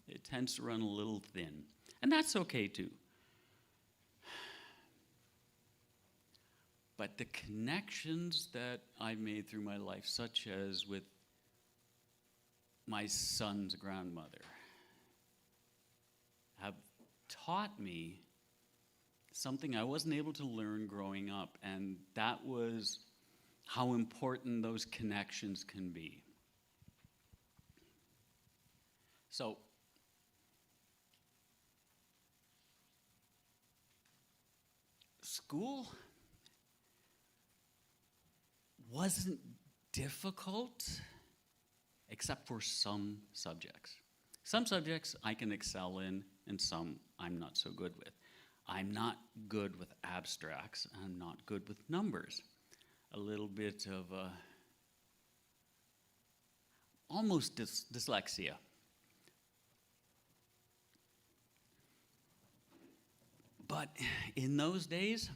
it tends to run a little thin. And that's okay too. But the connections that I've made through my life, such as with my son's grandmother, have taught me something I wasn't able to learn growing up, and that was how important those connections can be. So, school wasn't difficult, except for some subjects. Some subjects I can excel in, and some I'm not so good with. I'm not good with abstracts, and I'm not good with numbers. A little bit of almost dyslexia. But in those days,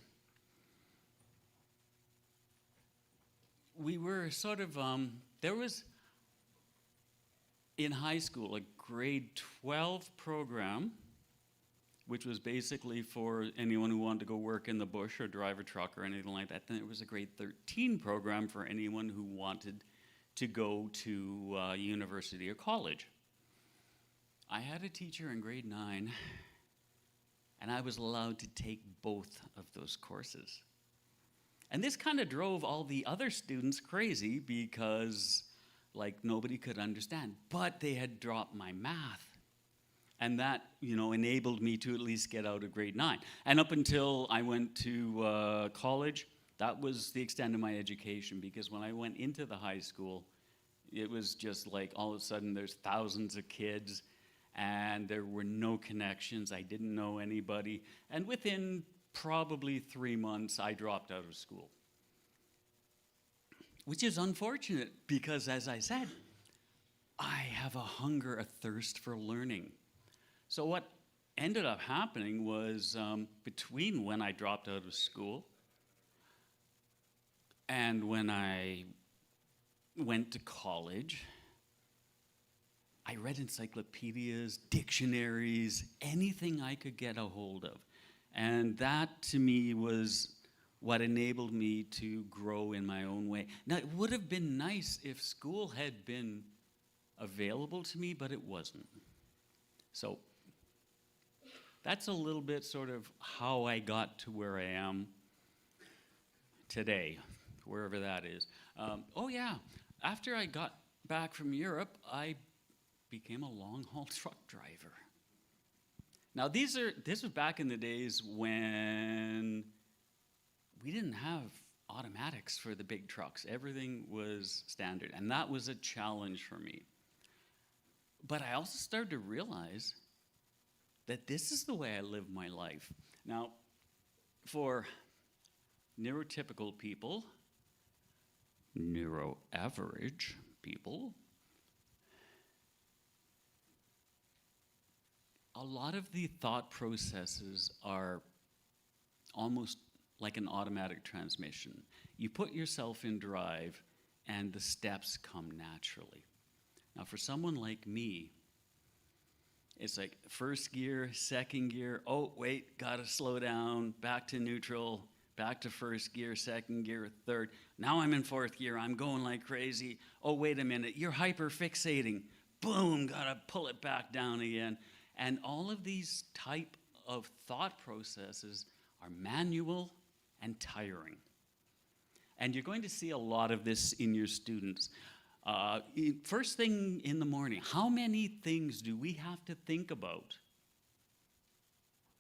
we were sort of, there was, in high school, a grade 12 program, which was basically for anyone who wanted to go work in the bush or drive a truck or anything like that. Then there was a grade 13 program for anyone who wanted to go to university or college. I had a teacher in grade 9, and I was allowed to take both of those courses. And this kind of drove all the other students crazy because like nobody could understand. But they had dropped my math. And that, enabled me to at least get out of grade 9. And up until I went to college, that was the extent of my education, because when I went into the high school, it was just like all of a sudden there's thousands of kids, and there were no connections. I didn't know anybody. And within probably 3 months, I dropped out of school. Which is unfortunate, because as I said, I have a hunger, a thirst for learning. So what ended up happening was between when I dropped out of school and when I went to college, I read encyclopedias, dictionaries, anything I could get a hold of. And that, to me, was what enabled me to grow in my own way. Now, it would have been nice if school had been available to me, but it wasn't. So that's a little bit sort of how I got to where I am today, wherever that is. After I got back from Europe, I became a long-haul truck driver. Now, this was back in the days when we didn't have automatics for the big trucks. Everything was standard, and that was a challenge for me. But I also started to realize that this is the way I live my life. Now, for neurotypical people, neuro-average people, a lot of the thought processes are almost like an automatic transmission. You put yourself in drive, and the steps come naturally. Now, for someone like me, it's like first gear, second gear, oh, wait, gotta slow down, back to neutral, back to first gear, second gear, third. Now I'm in fourth gear, I'm going like crazy. Oh, wait a minute, you're hyper-fixating. Boom, gotta pull it back down again. And all of these type of thought processes are manual and tiring. And you're going to see a lot of this in your students. First thing in the morning, how many things do we have to think about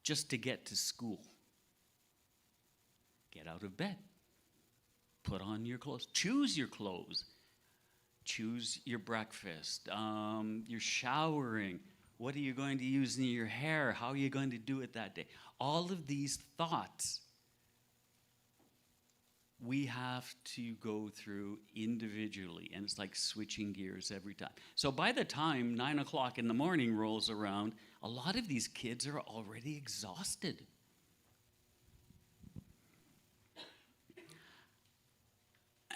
just to get to school? Get out of bed. Put on your clothes. Choose your clothes. Choose your breakfast. You're showering. What are you going to use in your hair? How are you going to do it that day? All of these thoughts we have to go through individually, and it's like switching gears every time. So by the time 9 o'clock in the morning rolls around, a lot of these kids are already exhausted.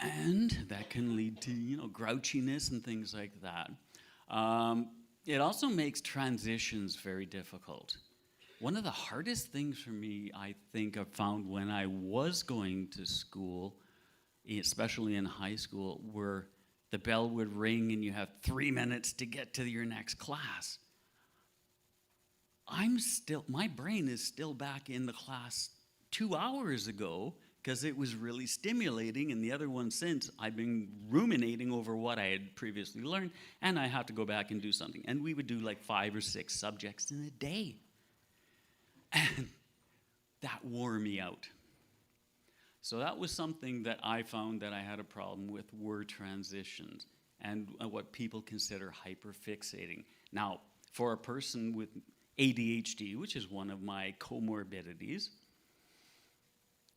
And that can lead to, grouchiness and things like that. It also makes transitions very difficult. One of the hardest things for me, I think, I found when I was going to school, especially in high school, where the bell would ring and you have 3 minutes to get to your next class. My brain is still back in the class 2 hours ago, because it was really stimulating, and the other one since, I've been ruminating over what I had previously learned, and I have to go back and do something. And we would do like 5 or 6 subjects in a day. And that wore me out. So that was something that I found that I had a problem with, were transitions and what people consider hyperfixating. Now, for a person with ADHD, which is one of my comorbidities,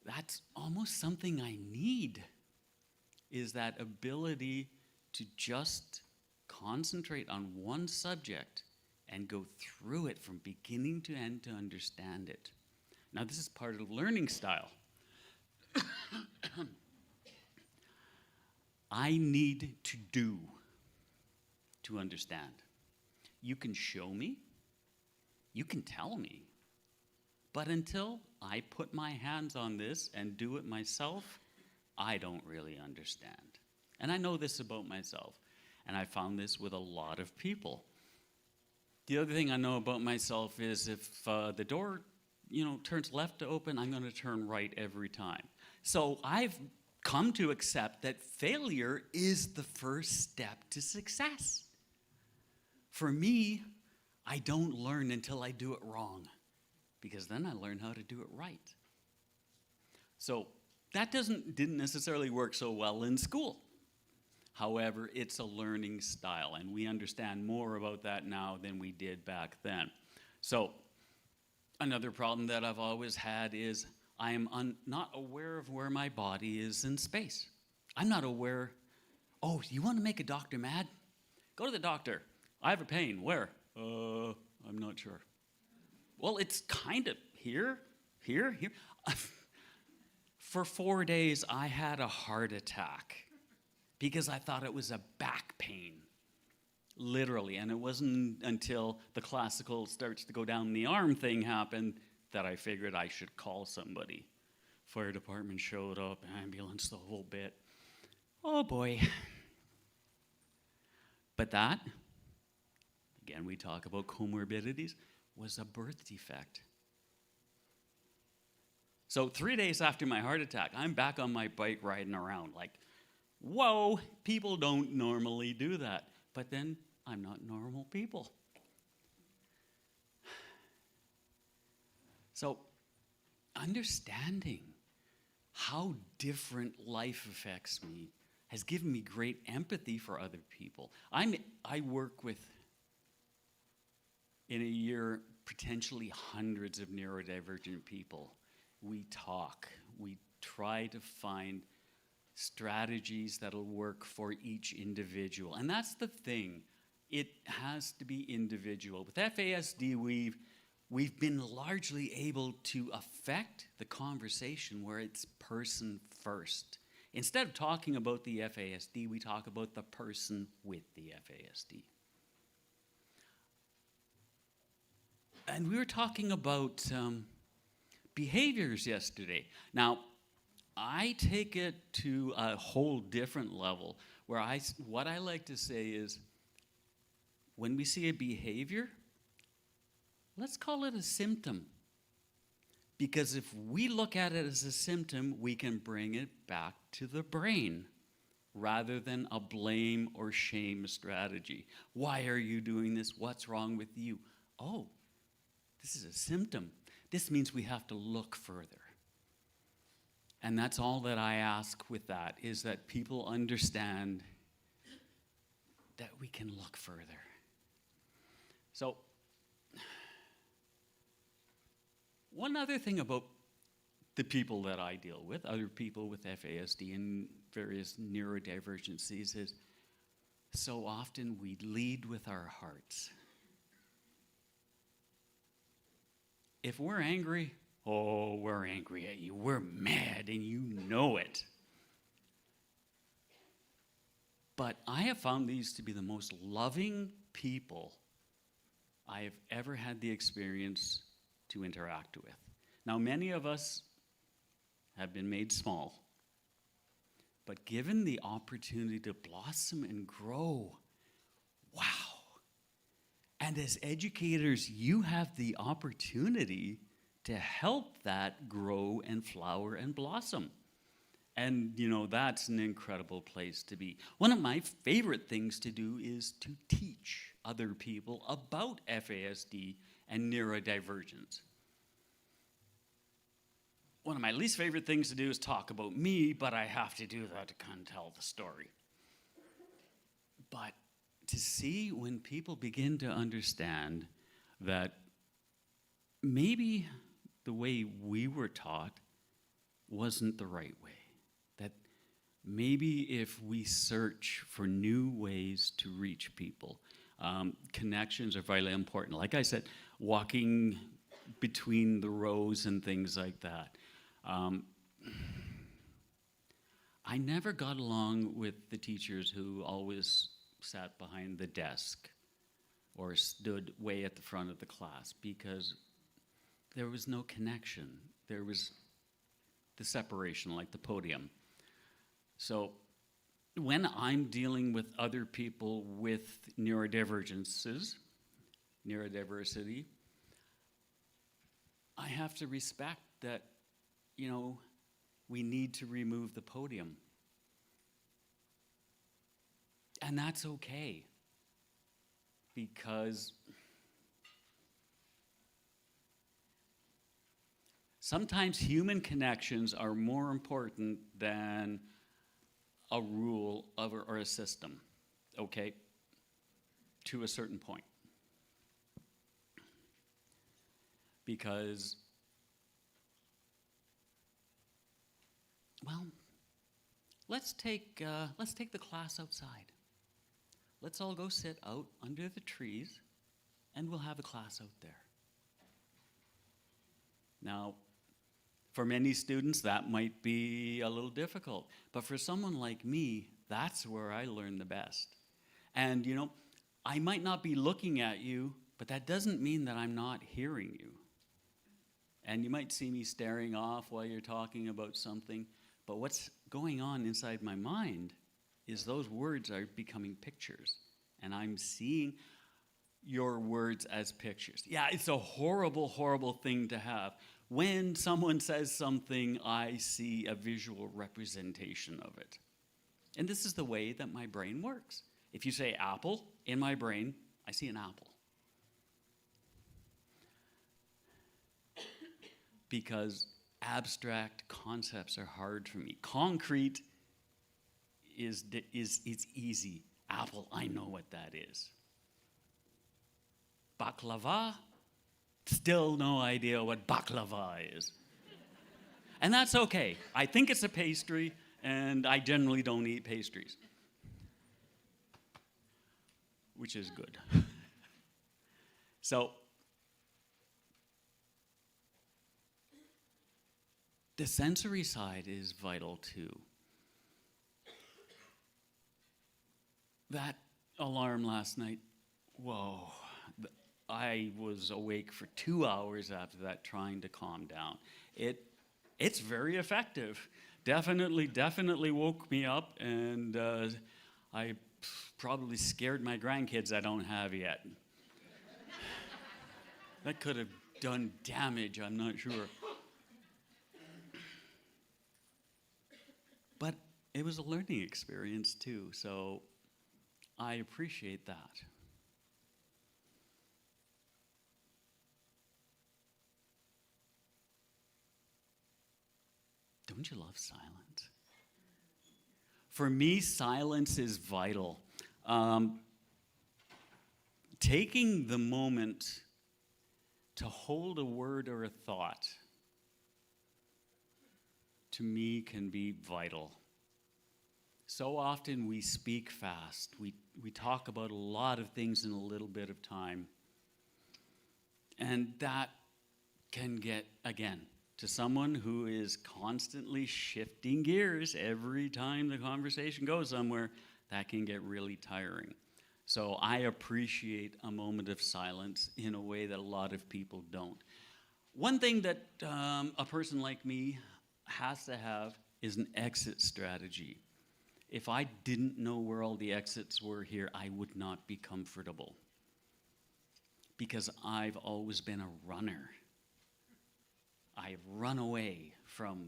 that's almost something I need, is that ability to just concentrate on one subject and go through it from beginning to end to understand it. Now, this is part of learning style. I need to do to understand. You can show me, you can tell me, but until I put my hands on this and do it myself, I don't really understand. And I know this about myself, and I found this with a lot of people. The other thing I know about myself is if the door, turns left to open, I'm going to turn right every time. So I've come to accept that failure is the first step to success. For me, I don't learn until I do it wrong, because then I learn how to do it right. So that didn't necessarily work so well in school. However, it's a learning style, and we understand more about that now than we did back then. So another problem that I've always had is I am not aware of where my body is in space. I'm not aware, oh, you want to make a doctor mad? Go to the doctor. I have a pain. Where? I'm not sure. Well, it's kind of here. For 4 days, I had a heart attack because I thought it was a back pain, literally. And it wasn't until the classical starts to go down the arm thing happened that I figured I should call somebody. Fire department showed up, ambulance, the whole bit. Oh boy. But that, again, we talk about comorbidities, was a birth defect. So 3 days after my heart attack, I'm back on my bike riding around like, whoa, people don't normally do that. But then I'm not normal people. So understanding how different life affects me has given me great empathy for other people. I work with, in a year, potentially hundreds of neurodivergent people. We talk. We try to find strategies that'll work for each individual. And that's the thing. It has to be individual. With FASD, we've been largely able to affect the conversation where it's person first. Instead of talking about the FASD, we talk about the person with the FASD. And we were talking about behaviors yesterday. Now, I take it to a whole different level where what I like to say is when we see a behavior, let's call it a symptom. Because if we look at it as a symptom, we can bring it back to the brain rather than a blame or shame strategy. Why are you doing this? What's wrong with you? Oh, this is a symptom. This means we have to look further. And that's all that I ask with that, is that people understand that we can look further. So, one other thing about the people that I deal with, other people with FASD and various neurodivergencies, is so often we lead with our hearts. If we're angry, oh, we're angry at you. We're mad and you know it. But I have found these to be the most loving people I have ever had the experience to interact with. Now, many of us have been made small, but given the opportunity to blossom and grow, wow. And as educators, you have the opportunity to help that grow and flower and blossom. And, that's an incredible place to be. One of my favorite things to do is to teach other people about FASD and neurodivergence. One of my least favorite things to do is talk about me, but I have to do that to kind of tell the story. But to see when people begin to understand that maybe the way we were taught wasn't the right way. That maybe if we search for new ways to reach people, connections are vitally important. Like I said, walking between the rows and things like that. I never got along with the teachers who always sat behind the desk or stood way at the front of the class because there was no connection. There was the separation, like the podium. So when I'm dealing with other people with neurodivergences, neurodiversity, I have to respect that, we need to remove the podium. And that's okay, because sometimes human connections are more important than a rule or a system, okay? To a certain point. Because, well, let's take the class outside. Let's all go sit out under the trees, and we'll have a class out there. Now, for many students, that might be a little difficult. But for someone like me, that's where I learn the best. And, you know, I might not be looking at you, but that doesn't mean that I'm not hearing you. And you might see me staring off while you're talking about something, but what's going on inside my mind is those words are becoming pictures, and I'm seeing your words as pictures. Yeah, it's a horrible, horrible thing to have. When someone says something, I see a visual representation of it. And this is the way that my brain works. If you say apple, in my brain, I see an apple. Because abstract concepts are hard for me. Concrete is easy. Apple, I know what that is. Baklava, still no idea what baklava is. And that's okay. I think it's a pastry, and I generally don't eat pastries, which is good. So, the sensory side is vital too. That alarm last night, whoa. I was awake for 2 hours after that trying to calm down. It's very effective. Definitely woke me up, and I probably scared my grandkids I don't have yet. That could have done damage, I'm not sure. But it was a learning experience too, so I appreciate that. Don't you love silence? For me, silence is vital. Taking the moment to hold a word or a thought, to me, can be vital. So often we speak fast. We talk about a lot of things in a little bit of time. And that can get, again, to someone who is constantly shifting gears every time the conversation goes somewhere, that can get really tiring. So I appreciate a moment of silence in a way that a lot of people don't. One thing that a person like me has to have is an exit strategy. If I didn't know where all the exits were here, I would not be comfortable. Because I've always been a runner. I've run away from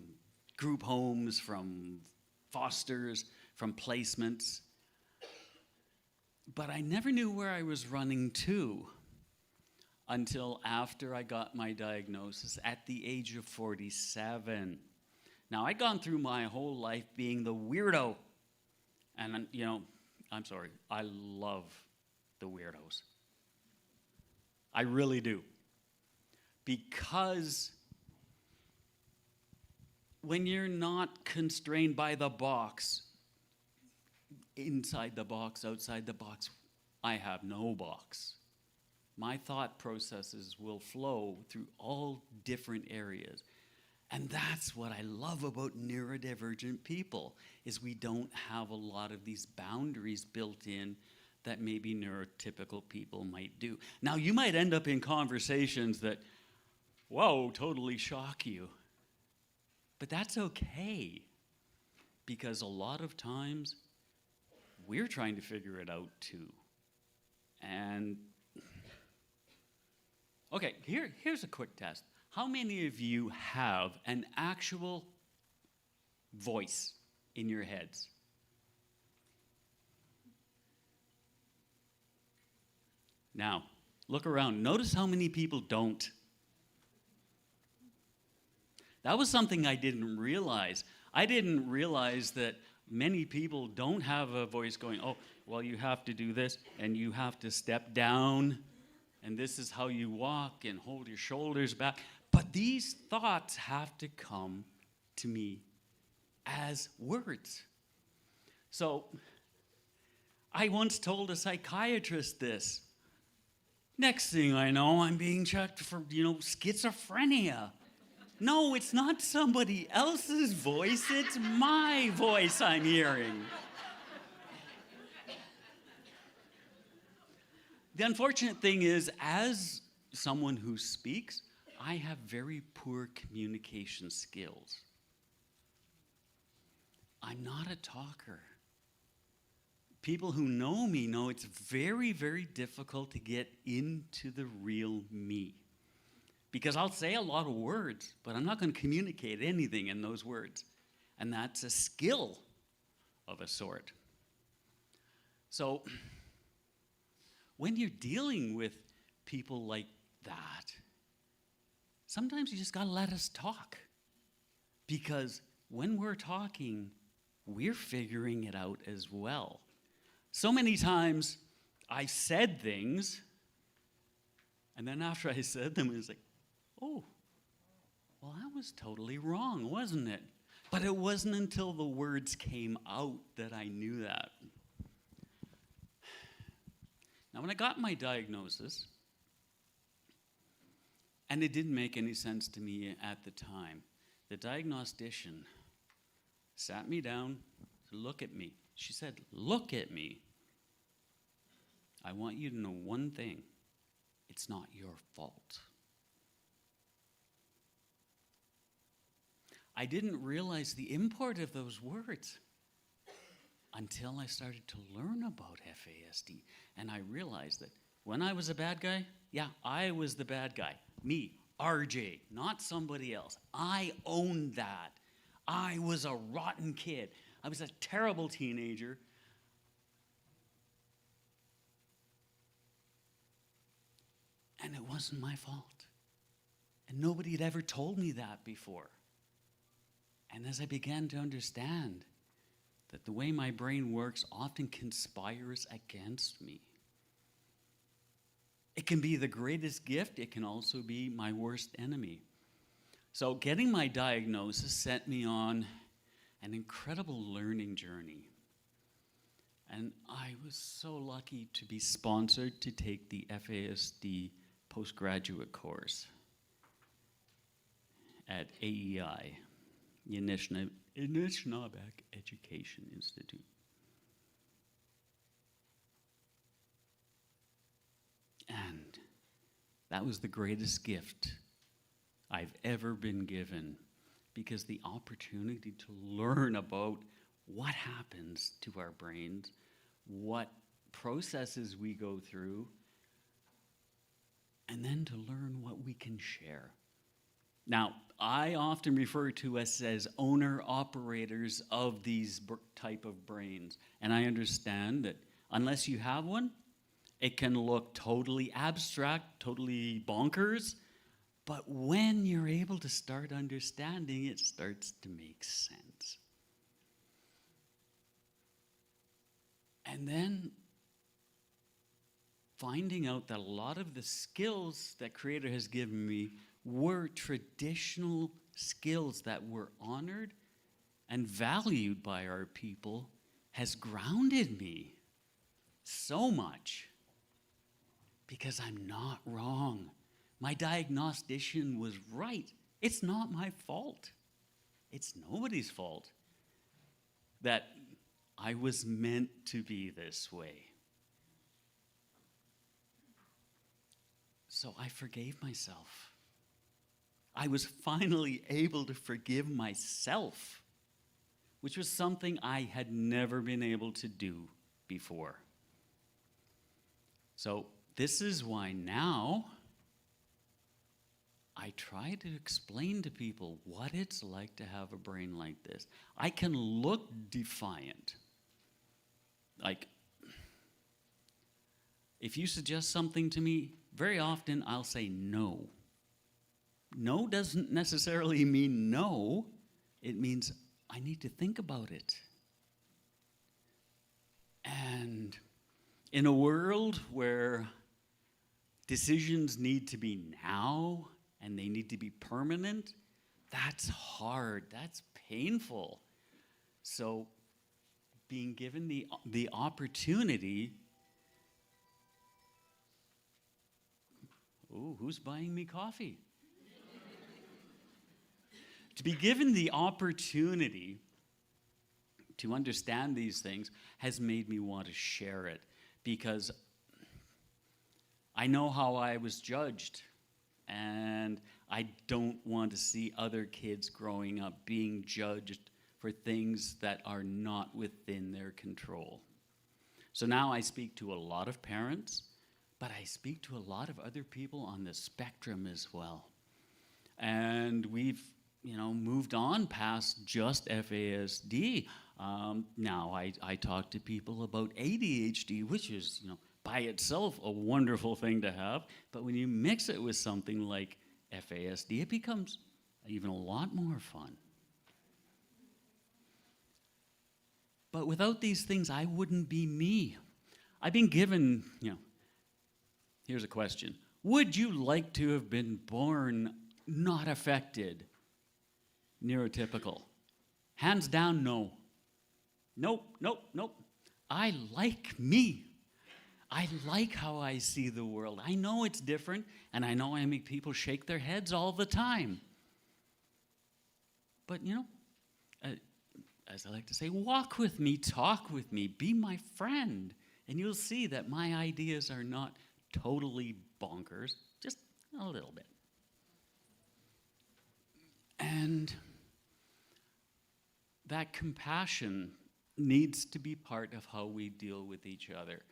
group homes, from fosters, from placements. But I never knew where I was running to until after I got my diagnosis at the age of 47. Now, I'd gone through my whole life being the weirdo. And, you know, I'm sorry, I love the weirdos. I really do. Because when you're not constrained by the box, inside the box, outside the box, I have no box. My thought processes will flow through all different areas. And that's what I love about neurodivergent people, is we don't have a lot of these boundaries built in that maybe neurotypical people might do. Now, you might end up in conversations that, whoa, totally shock you. But that's okay, because a lot of times we're trying to figure it out too. And, okay, here's a quick test. How many of you have an actual voice in your heads. Now, look around. Notice how many people don't. That was something I didn't realize. I didn't realize that many people don't have a voice going, oh, well, you have to do this, and you have to step down, and this is how you walk, and hold your shoulders back. But these thoughts have to come to me as words. So I once told a psychiatrist this. Next thing I know, I'm being checked for, schizophrenia. No, it's not somebody else's voice, it's my voice I'm hearing. The unfortunate thing is, as someone who speaks, I have very poor communication skills. I'm not a talker. People who know me know it's very, very difficult to get into the real me. Because I'll say a lot of words, but I'm not going to communicate anything in those words. And that's a skill of a sort. So, when you're dealing with people like that, sometimes you just got to let us talk. Because when we're talking, we're figuring it out as well. So many times I said things, and then after I said them, it's like, oh, well, that was totally wrong, wasn't it? But it wasn't until the words came out that I knew that. Now, when I got my diagnosis, and it didn't make any sense to me at the time, the diagnostician sat me down, look at me. She said, look at me. I want you to know one thing. It's not your fault. I didn't realize the import of those words until I started to learn about FASD. And I realized that when I was a bad guy, yeah, I was the bad guy. Me, RJ, not somebody else. I owned that. I was a rotten kid. I was a terrible teenager. And it wasn't my fault. And nobody had ever told me that before. And as I began to understand that the way my brain works often conspires against me, it can be the greatest gift, it can also be my worst enemy. So getting my diagnosis sent me on an incredible learning journey. And I was so lucky to be sponsored to take the FASD postgraduate course at AEI, the Anishinaabeg Education Institute. And that was the greatest gift I've ever been given, because the opportunity to learn about what happens to our brains, what processes we go through, and then to learn what we can share. Now, I often refer to us as owner-operators of these type of brains, and I understand that unless you have one, it can look totally abstract, totally bonkers, but when you're able to start understanding, it starts to make sense. And then finding out that a lot of the skills that Creator has given me were traditional skills that were honored and valued by our people has grounded me so much, because I'm not wrong. My diagnostician was right. It's not my fault. It's nobody's fault that I was meant to be this way. So I forgave myself. I was finally able to forgive myself, which was something I had never been able to do before. So this is why now I try to explain to people what it's like to have a brain like this. I can look defiant. Like, if you suggest something to me, very often I'll say no. No doesn't necessarily mean no. It means I need to think about it. And in a world where decisions need to be now and they need to be permanent, that's hard, that's painful. So being given the opportunity, ooh, who's buying me coffee? To be given the opportunity to understand these things has made me want to share it, because I know how I was judged, and I don't want to see other kids growing up being judged for things that are not within their control. So now I speak to a lot of parents, but I speak to a lot of other people on the spectrum as well. And we've moved on past just FASD. Now I talk to people about ADHD, which is, by itself a wonderful thing to have. But when you mix it with something like FASD, it becomes even a lot more fun. But without these things, I wouldn't be me. I've been given, here's a question. Would you like to have been born not affected? Neurotypical. Hands down, no. Nope. I like me. I like how I see the world. I know it's different, and I know I make people shake their heads all the time. But, as I like to say, walk with me, talk with me, be my friend, and you'll see that my ideas are not totally bonkers, just a little bit. And that compassion needs to be part of how we deal with each other.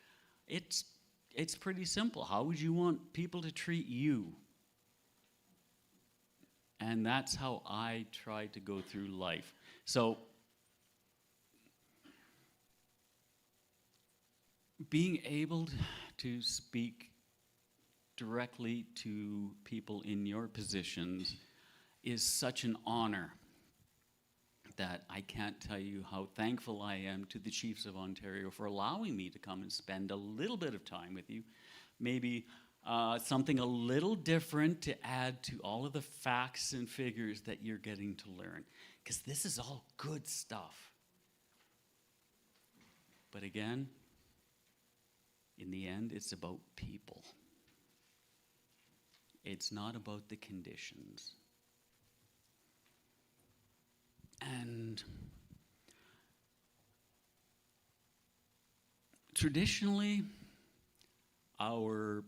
It's pretty simple. How would you want people to treat you? And that's how I try to go through life. So being able to speak directly to people in your positions is such an honor that I can't tell you how thankful I am to the Chiefs of Ontario for allowing me to come and spend a little bit of time with you. Maybe something a little different to add to all of the facts and figures that you're getting to learn. Because this is all good stuff. But again, in the end, it's about people. It's not about the conditions. And traditionally, our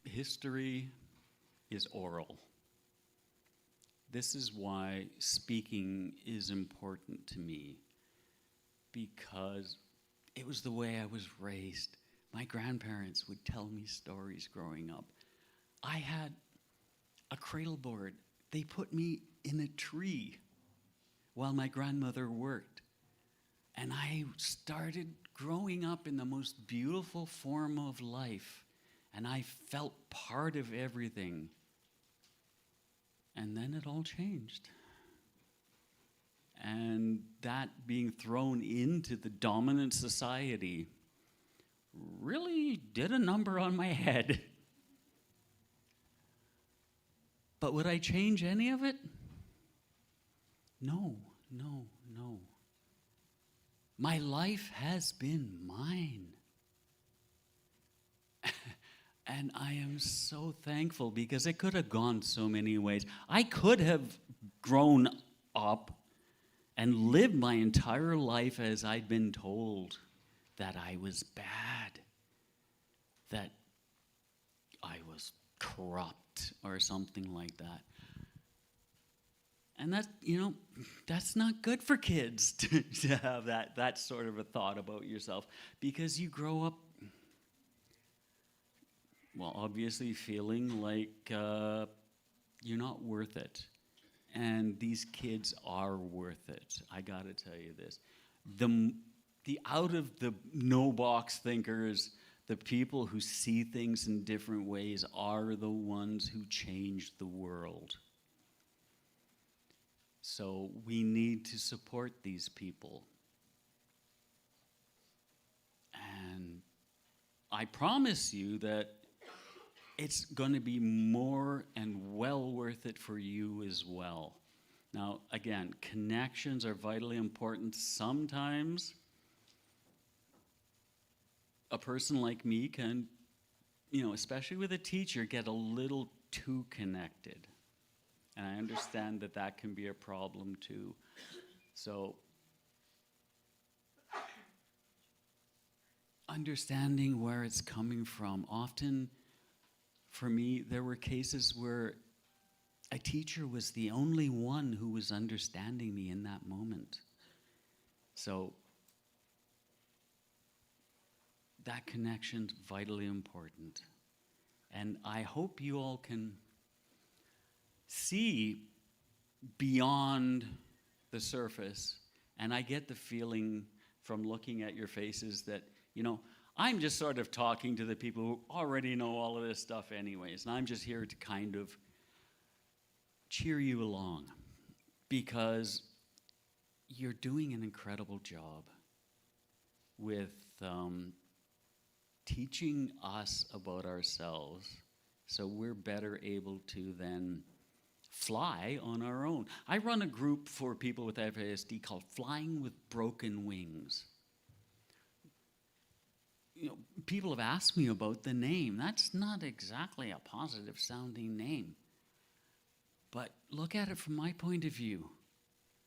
history is oral. This is why speaking is important to me, because it was the way I was raised. My grandparents would tell me stories growing up. I had a cradle board. They put me in a tree while my grandmother worked. And I started growing up in the most beautiful form of life. And I felt part of everything. And then it all changed. And that being thrown into the dominant society really did a number on my head. But would I change any of it? No. My life has been mine. And I am so thankful, because it could have gone so many ways. I could have grown up and lived my entire life as I'd been told that I was bad, that I was corrupt or something like that. And that's not good for kids to have that sort of a thought about yourself, because you grow up well, obviously feeling like you're not worth it. And these kids are worth it. I gotta tell you this. The out of the no box thinkers, the people who see things in different ways are the ones who change the world. So we need to support these people. And I promise you that it's going to be more and well worth it for you as well. Now, again, connections are vitally important. Sometimes a person like me can, especially with a teacher, get a little too connected. And I understand that that can be a problem too. So, understanding where it's coming from. Often, for me, there were cases where a teacher was the only one who was understanding me in that moment. So, that connection's vitally important. And I hope you all can see beyond the surface. And I get the feeling from looking at your faces that, I'm just sort of talking to the people who already know all of this stuff anyways. And I'm just here to kind of cheer you along because you're doing an incredible job with teaching us about ourselves so we're better able to then fly on our own. I run a group for people with FASD called Flying with Broken Wings. People have asked me about the name. That's not exactly a positive sounding name. But look at it from my point of view.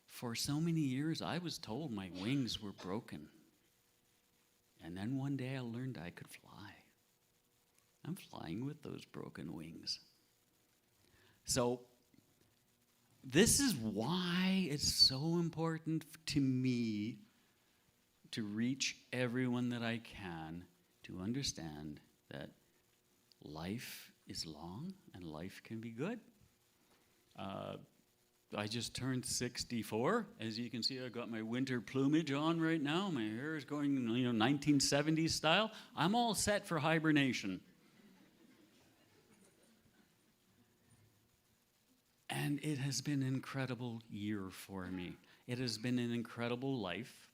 For so many years, I was told my wings were broken. And then one day I learned I could fly. I'm flying with those broken wings. So this is why it's so important to me to reach everyone that I can to understand that life is long and life can be good. I just turned 64. As you can see, I've got my winter plumage on right now. My hair is going, 1970s style. I'm all set for hibernation. And it has been an incredible year for me. It has been an incredible life.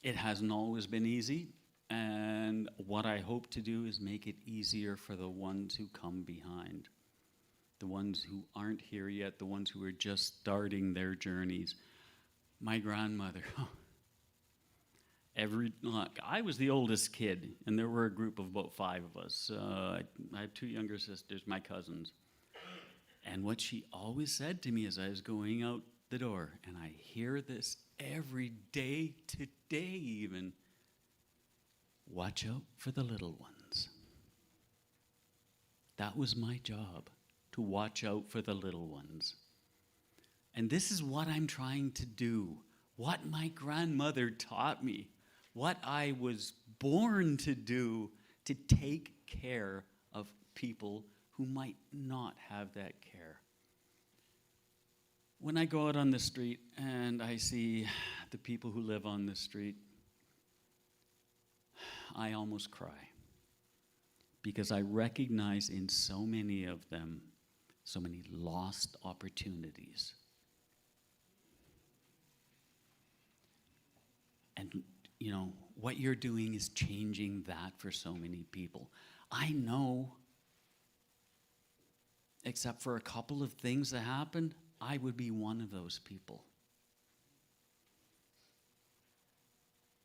It hasn't always been easy. And what I hope to do is make it easier for the ones who come behind. The ones who aren't here yet, the ones who are just starting their journeys. My grandmother, I was the oldest kid, and there were a group of about 5 of us. I have 2 younger sisters, my cousins. And what she always said to me as I was going out the door, and I hear this every day, today even, watch out for the little ones. That was my job, to watch out for the little ones. And this is what I'm trying to do, what my grandmother taught me, what I was born to do, to take care of people who might not have that care. When I go out on the street and I see the people who live on the street, I almost cry because I recognize in so many of them so many lost opportunities. And, what you're doing is changing that for so many people. I know, except for a couple of things that happened, I would be one of those people.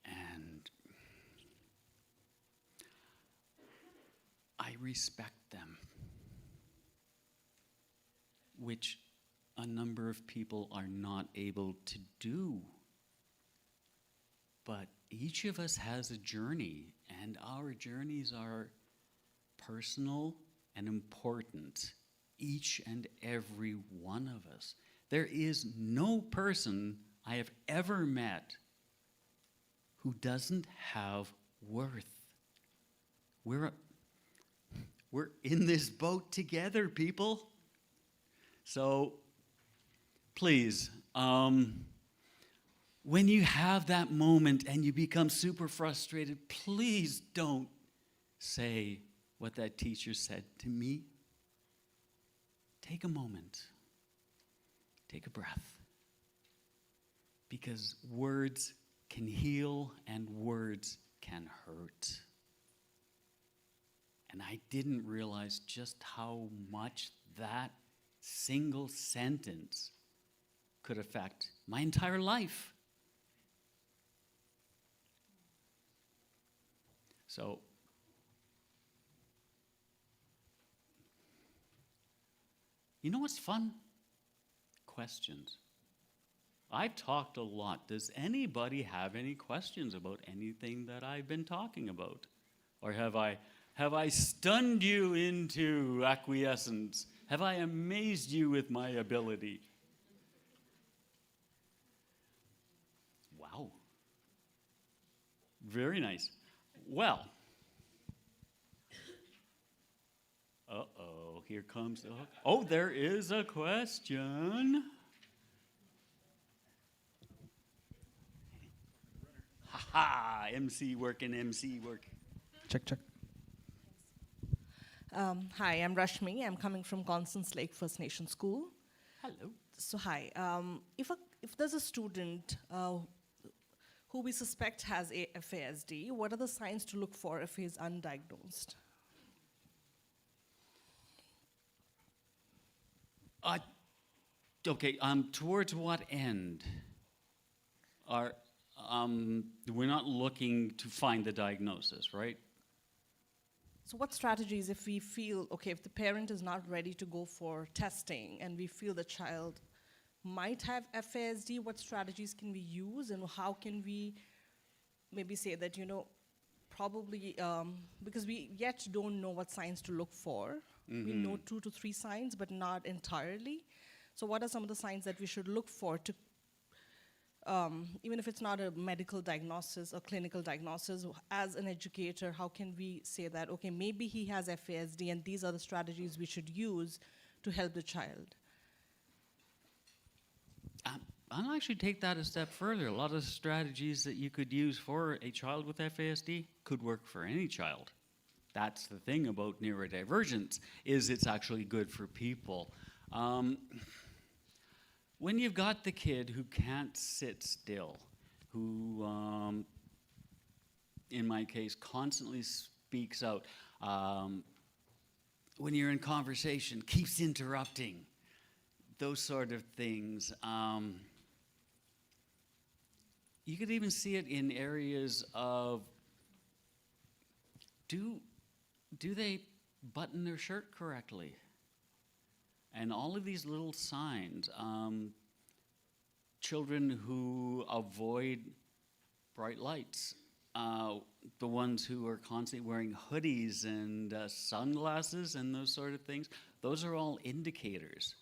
And I respect them, which a number of people are not able to do. But each of us has a journey, and our journeys are personal and important, each and every one of us. There is no person I have ever met who doesn't have worth. we're in this boat together, people. So please, when you have that moment and you become super frustrated, please don't say what that teacher said to me. Take a moment. Take a breath. Because words can heal and words can hurt. And I didn't realize just how much that single sentence could affect my entire life. So, you know what's fun? Questions. I've talked a lot. Does anybody have any questions about anything that I've been talking about? Or have I stunned you into acquiescence? Have I amazed you with my ability? Wow. Very nice. Well, here comes the... Oh, there is a question. Ha-ha, MC work. Check, check. Hi, I'm Rashmi. I'm coming from Constance Lake First Nation School. Hello. So hi, if there's a student who we suspect has FASD, what are the signs to look for if he's undiagnosed? Okay, towards what end? We're not looking to find the diagnosis, right? So what strategies, if we feel, okay, if the parent is not ready to go for testing and we feel the child might have FASD, what strategies can we use and how can we maybe say that, probably, because we yet don't know what signs to look for. Mm-hmm. We know 2 to 3 signs, but not entirely. So what are some of the signs that we should look for to, even if it's not a medical diagnosis or clinical diagnosis, as an educator, how can we say that, okay, maybe he has FASD and these are the strategies we should use to help the child? I'll actually take that a step further. A lot of strategies that you could use for a child with FASD could work for any child. That's the thing about neurodivergence, is it's actually good for people. When you've got the kid who can't sit still, who, in my case, constantly speaks out, when you're in conversation, keeps interrupting, those sort of things. You could even see it in areas of, do they button their shirt correctly? And all of these little signs. Children who avoid bright lights, the ones who are constantly wearing hoodies and sunglasses and those sort of things, those are all indicators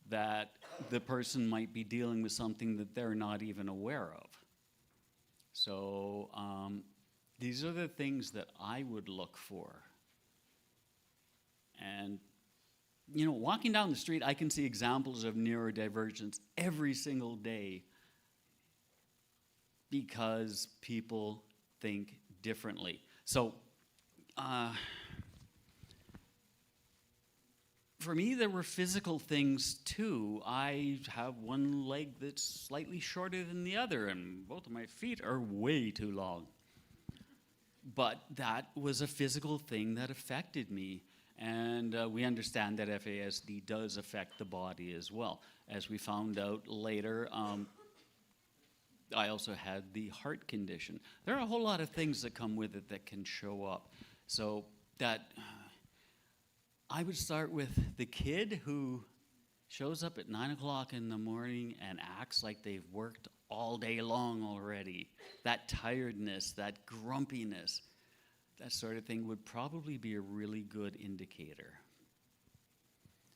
that the person might be dealing with something that they're not even aware of. So these are the things that I would look for. And walking down the street, I can see examples of neurodivergence every single day because people think differently. So, for me, there were physical things too. I have one leg that's slightly shorter than the other, and both of my feet are way too long. But that was a physical thing that affected me. And we understand that FASD does affect the body as well. As we found out later, I also had the heart condition. There are a whole lot of things that come with it that can show up. So that I would start with the kid who shows up at 9 o'clock in the morning and acts like they've worked all day long already. That tiredness, that grumpiness, that sort of thing would probably be a really good indicator.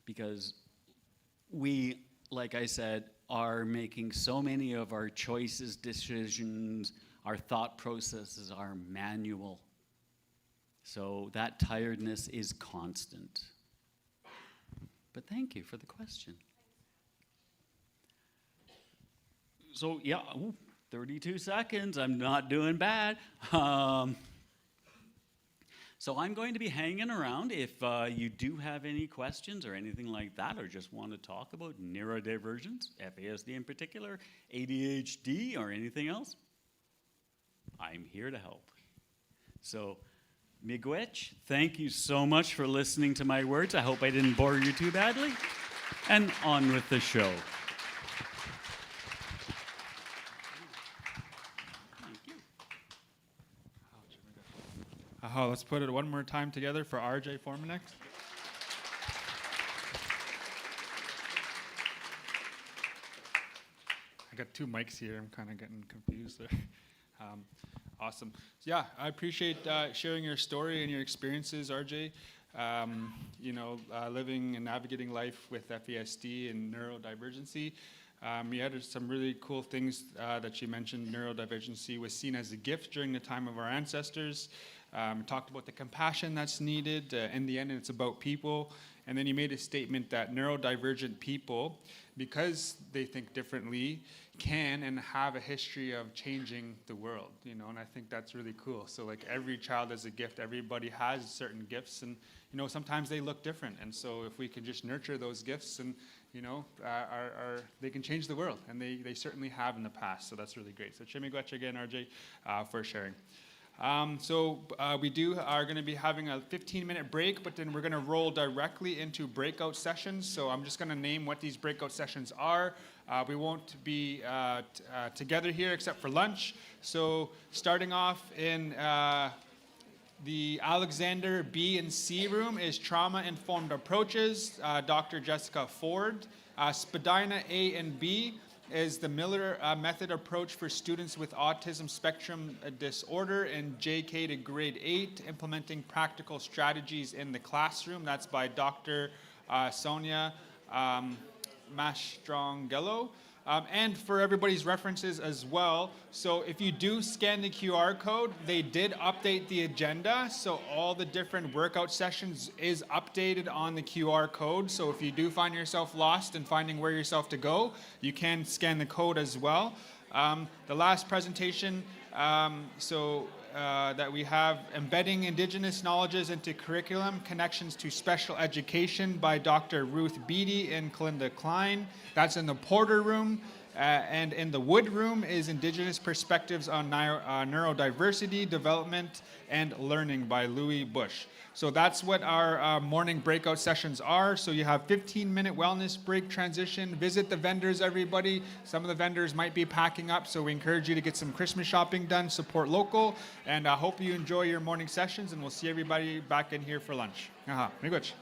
Because we, like I said, are making so many of our choices, decisions, our thought processes are manual. So that tiredness is constant. But thank you for the question. So yeah, 32 seconds, I'm not doing bad. So I'm going to be hanging around. If you do have any questions or anything like that, or just want to talk about neurodivergence, FASD in particular, ADHD, or anything else, I'm here to help. So, miigwech, thank you so much for listening to my words. I hope I didn't bore you too badly. And on with the show. Let's put it one more time together for RJ Formanex. I got two mics here. I'm kind of getting confused there. Awesome. So yeah, I appreciate sharing your story and your experiences, RJ. Living and navigating life with FASD and neurodivergency. You had some really cool things that you mentioned. Neurodivergency was seen as a gift during the time of our ancestors. Talked about the compassion that's needed. In the end, it's about people. And then you made a statement that neurodivergent people, because they think differently, can and have a history of changing the world, and I think that's really cool. So like every child is a gift, everybody has certain gifts, and sometimes they look different. And so if we can just nurture those gifts, and they can change the world, and they certainly have in the past. So that's really great. So Chimigwech again, RJ, for sharing. We are going to be having a 15-minute break, but then we're going to roll directly into breakout sessions. So I'm just going to name what these breakout sessions are. We won't be together here except for lunch. So starting off in the Alexander B and C room is trauma-informed approaches, Dr. Jessica Ford. Spadina A and B is the Miller method approach for students with autism spectrum disorder in JK to grade 8, implementing practical strategies in the classroom. That's by Dr. Sonia Mastrongello. And for everybody's references as well, so if you do scan the QR code, they did update the agenda, so all the different workout sessions is updated on the QR code. So if you do find yourself lost and finding where yourself to go, you can scan the code as well. The last presentation, that we have, Embedding Indigenous Knowledges into Curriculum, Connections to Special Education by Dr. Ruth Beatty and Kalinda Klein. That's in the Porter room. And in the Wood room is Indigenous Perspectives on Neurodiversity, Development, and Learning by Louis Bush. So that's what our morning breakout sessions are. So you have 15-minute wellness break transition. Visit the vendors, everybody. Some of the vendors might be packing up, so we encourage you to get some Christmas shopping done, support local, and I hope you enjoy your morning sessions, and we'll see everybody back in here for lunch. Miigwech.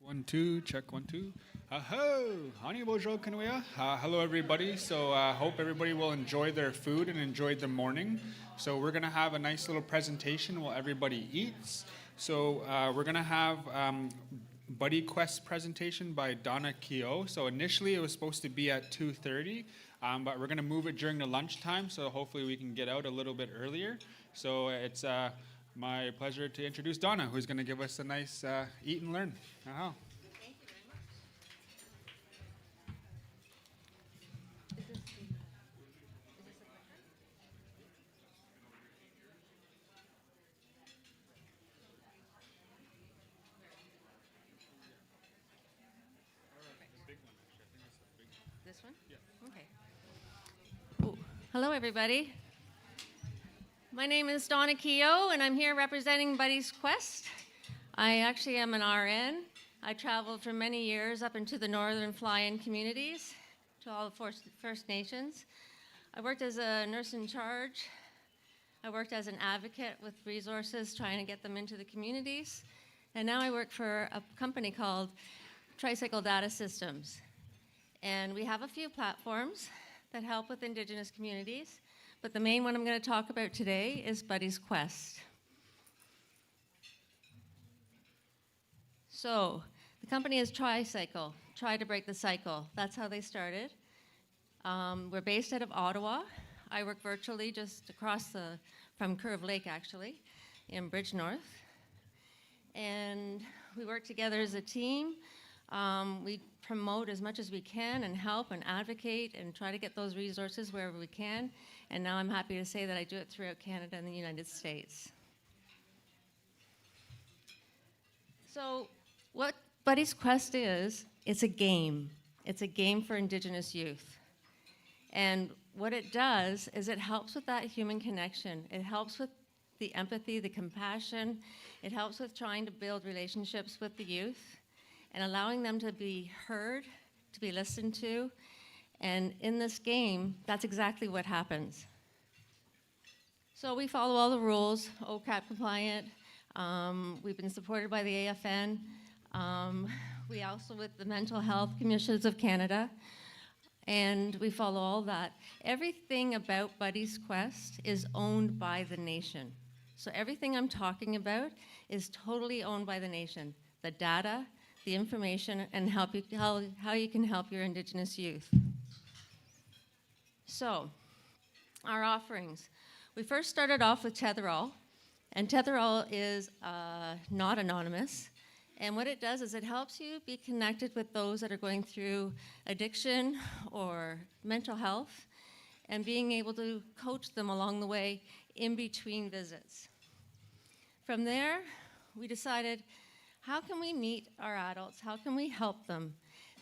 1, 2, check 1, 2. Aho! Hani bonjour, Kanuya. Hello, everybody. So hope everybody will enjoy their food and enjoy the morning. So we're gonna have a nice little presentation while everybody eats. So we're gonna have Buddy Quest presentation by Donna Keogh. So initially it was supposed to be at 2:30, but we're gonna move it during the lunchtime. So hopefully we can get out a little bit earlier. So it's my pleasure to introduce Donna, who's gonna give us a nice eat and learn. Aha. This one? Okay. Ooh. Hello, everybody. My name is Donna Keogh, and I'm here representing Buddy's Quest. I actually am an RN. I traveled for many years up into the northern fly-in communities to all the First Nations. I worked as a nurse in charge. I worked as an advocate with resources, trying to get them into the communities. And now I work for a company called Tricycle Data Systems. And we have a few platforms that help with Indigenous communities, but the main one I'm going to talk about today is Buddy's Quest. So, the company is Tricycle, try to break the cycle. That's how they started. We're based out of Ottawa. I work virtually just across from Curve Lake, actually, in Bridgenorth. And we work together as a team. We promote as much as we can and help and advocate and try to get those resources wherever we can. And now I'm happy to say that I do it throughout Canada and the United States. So what Buddy's Quest is, it's a game. It's a game for Indigenous youth. And what it does is it helps with that human connection. It helps with the empathy, the compassion. It helps with trying to build relationships with the youth and allowing them to be heard, to be listened to. And in this game, that's exactly what happens. So we follow all the rules, OCAP compliant. We've been supported by the AFN. We also with the Mental Health Commissions of Canada. And we follow all that. Everything about Buddy's Quest is owned by the nation. So everything I'm talking about is totally owned by the nation. The data, the information, and how you can help your Indigenous youth. So, our offerings. We first started off with Tetherall, and Tetherall is not anonymous. And what it does is it helps you be connected with those that are going through addiction or mental health, and being able to coach them along the way in between visits. From there, we decided, how can we meet our adults? How can we help them?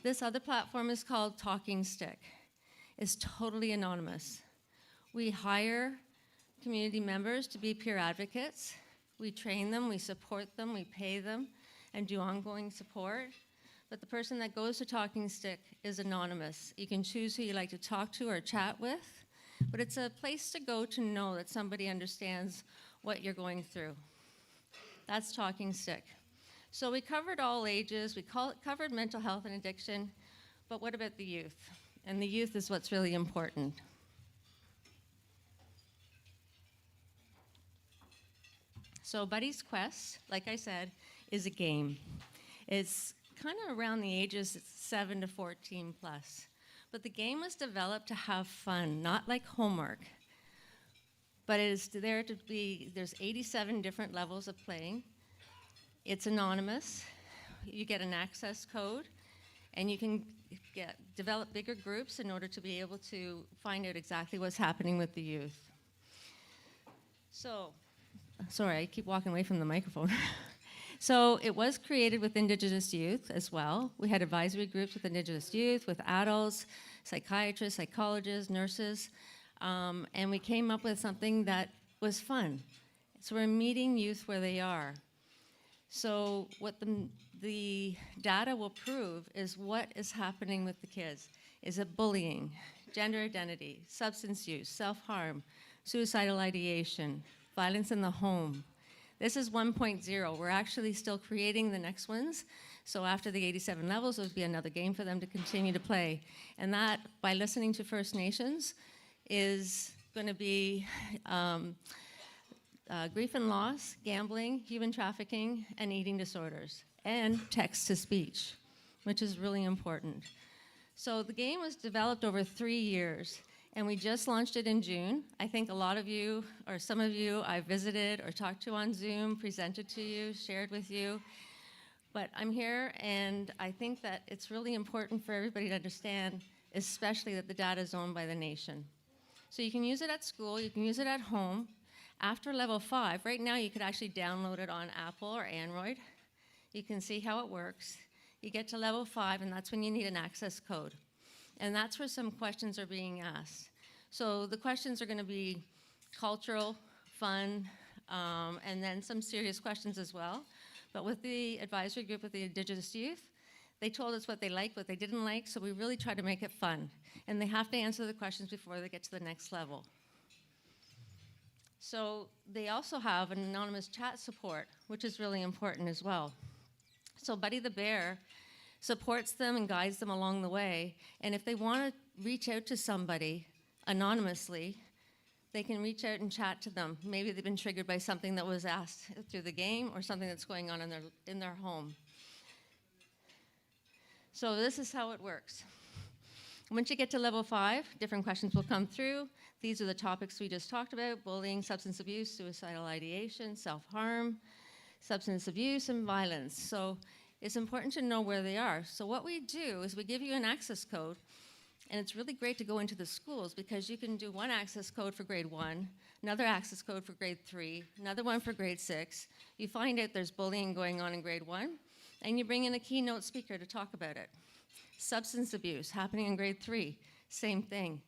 This other platform is called Talking Stick. It's totally anonymous. We hire community members to be peer advocates. We train them, we support them, we pay them, and do ongoing support. But the person that goes to Talking Stick is anonymous. You can choose who you like to talk to or chat with, but it's a place to go to know that somebody understands what you're going through. That's Talking Stick. So we covered all ages, covered mental health and addiction, but what about the youth? And the youth is what's really important. So Buddy's Quest, like I said, is a game. It's kind of around the ages 7 to 14 plus. But the game was developed to have fun, not like homework. But it is there to be, there's 87 different levels of playing. It's anonymous. You get an access code, and you can develop bigger groups in order to be able to find out exactly what's happening with the youth. So, sorry, I keep walking away from the microphone. So it was created with Indigenous youth as well. We had advisory groups with Indigenous youth, with adults, psychiatrists, psychologists, nurses, and we came up with something that was fun. So we're meeting youth where they are. So what the data will prove is what is happening with the kids. Is it bullying, gender identity, substance use, self-harm, suicidal ideation, violence in the home? This is 1.0. We're actually still creating the next ones. So after the 87 levels, there would be another game for them to continue to play. And that, by listening to First Nations, is going to be grief and loss, gambling, human trafficking, and eating disorders, and text-to-speech, which is really important. So the game was developed over 3 years, and we just launched it in June. I think a lot of you, or some of you, I visited or talked to on Zoom, presented to you, shared with you. But I'm here, and I think that it's really important for everybody to understand, especially that the data is owned by the nation. So you can use it at school, you can use it at home. After level 5, right now you could actually download it on Apple or Android. You can see how it works. You get to level 5, and that's when you need an access code. And that's where some questions are being asked. So the questions are going to be cultural, fun, and then some serious questions as well. But with the advisory group with the Indigenous youth, they told us what they liked, what they didn't like, so we really try to make it fun. And they have to answer the questions before they get to the next level. So they also have an anonymous chat support, which is really important as well. So Buddy the Bear supports them and guides them along the way. And if they want to reach out to somebody anonymously, they can reach out and chat to them. Maybe they've been triggered by something that was asked through the game or something that's going on in their home. So this is how it works. Once you get to level 5, different questions will come through. These are the topics we just talked about: bullying, substance abuse, suicidal ideation, self-harm, substance abuse, and violence. So it's important to know where they are. So what we do is we give you an access code, and it's really great to go into the schools because you can do one access code for grade 1, another access code for grade 3, another one for grade 6. You find out there's bullying going on in grade 1, and you bring in a keynote speaker to talk about it. Substance abuse happening in grade 3, same thing.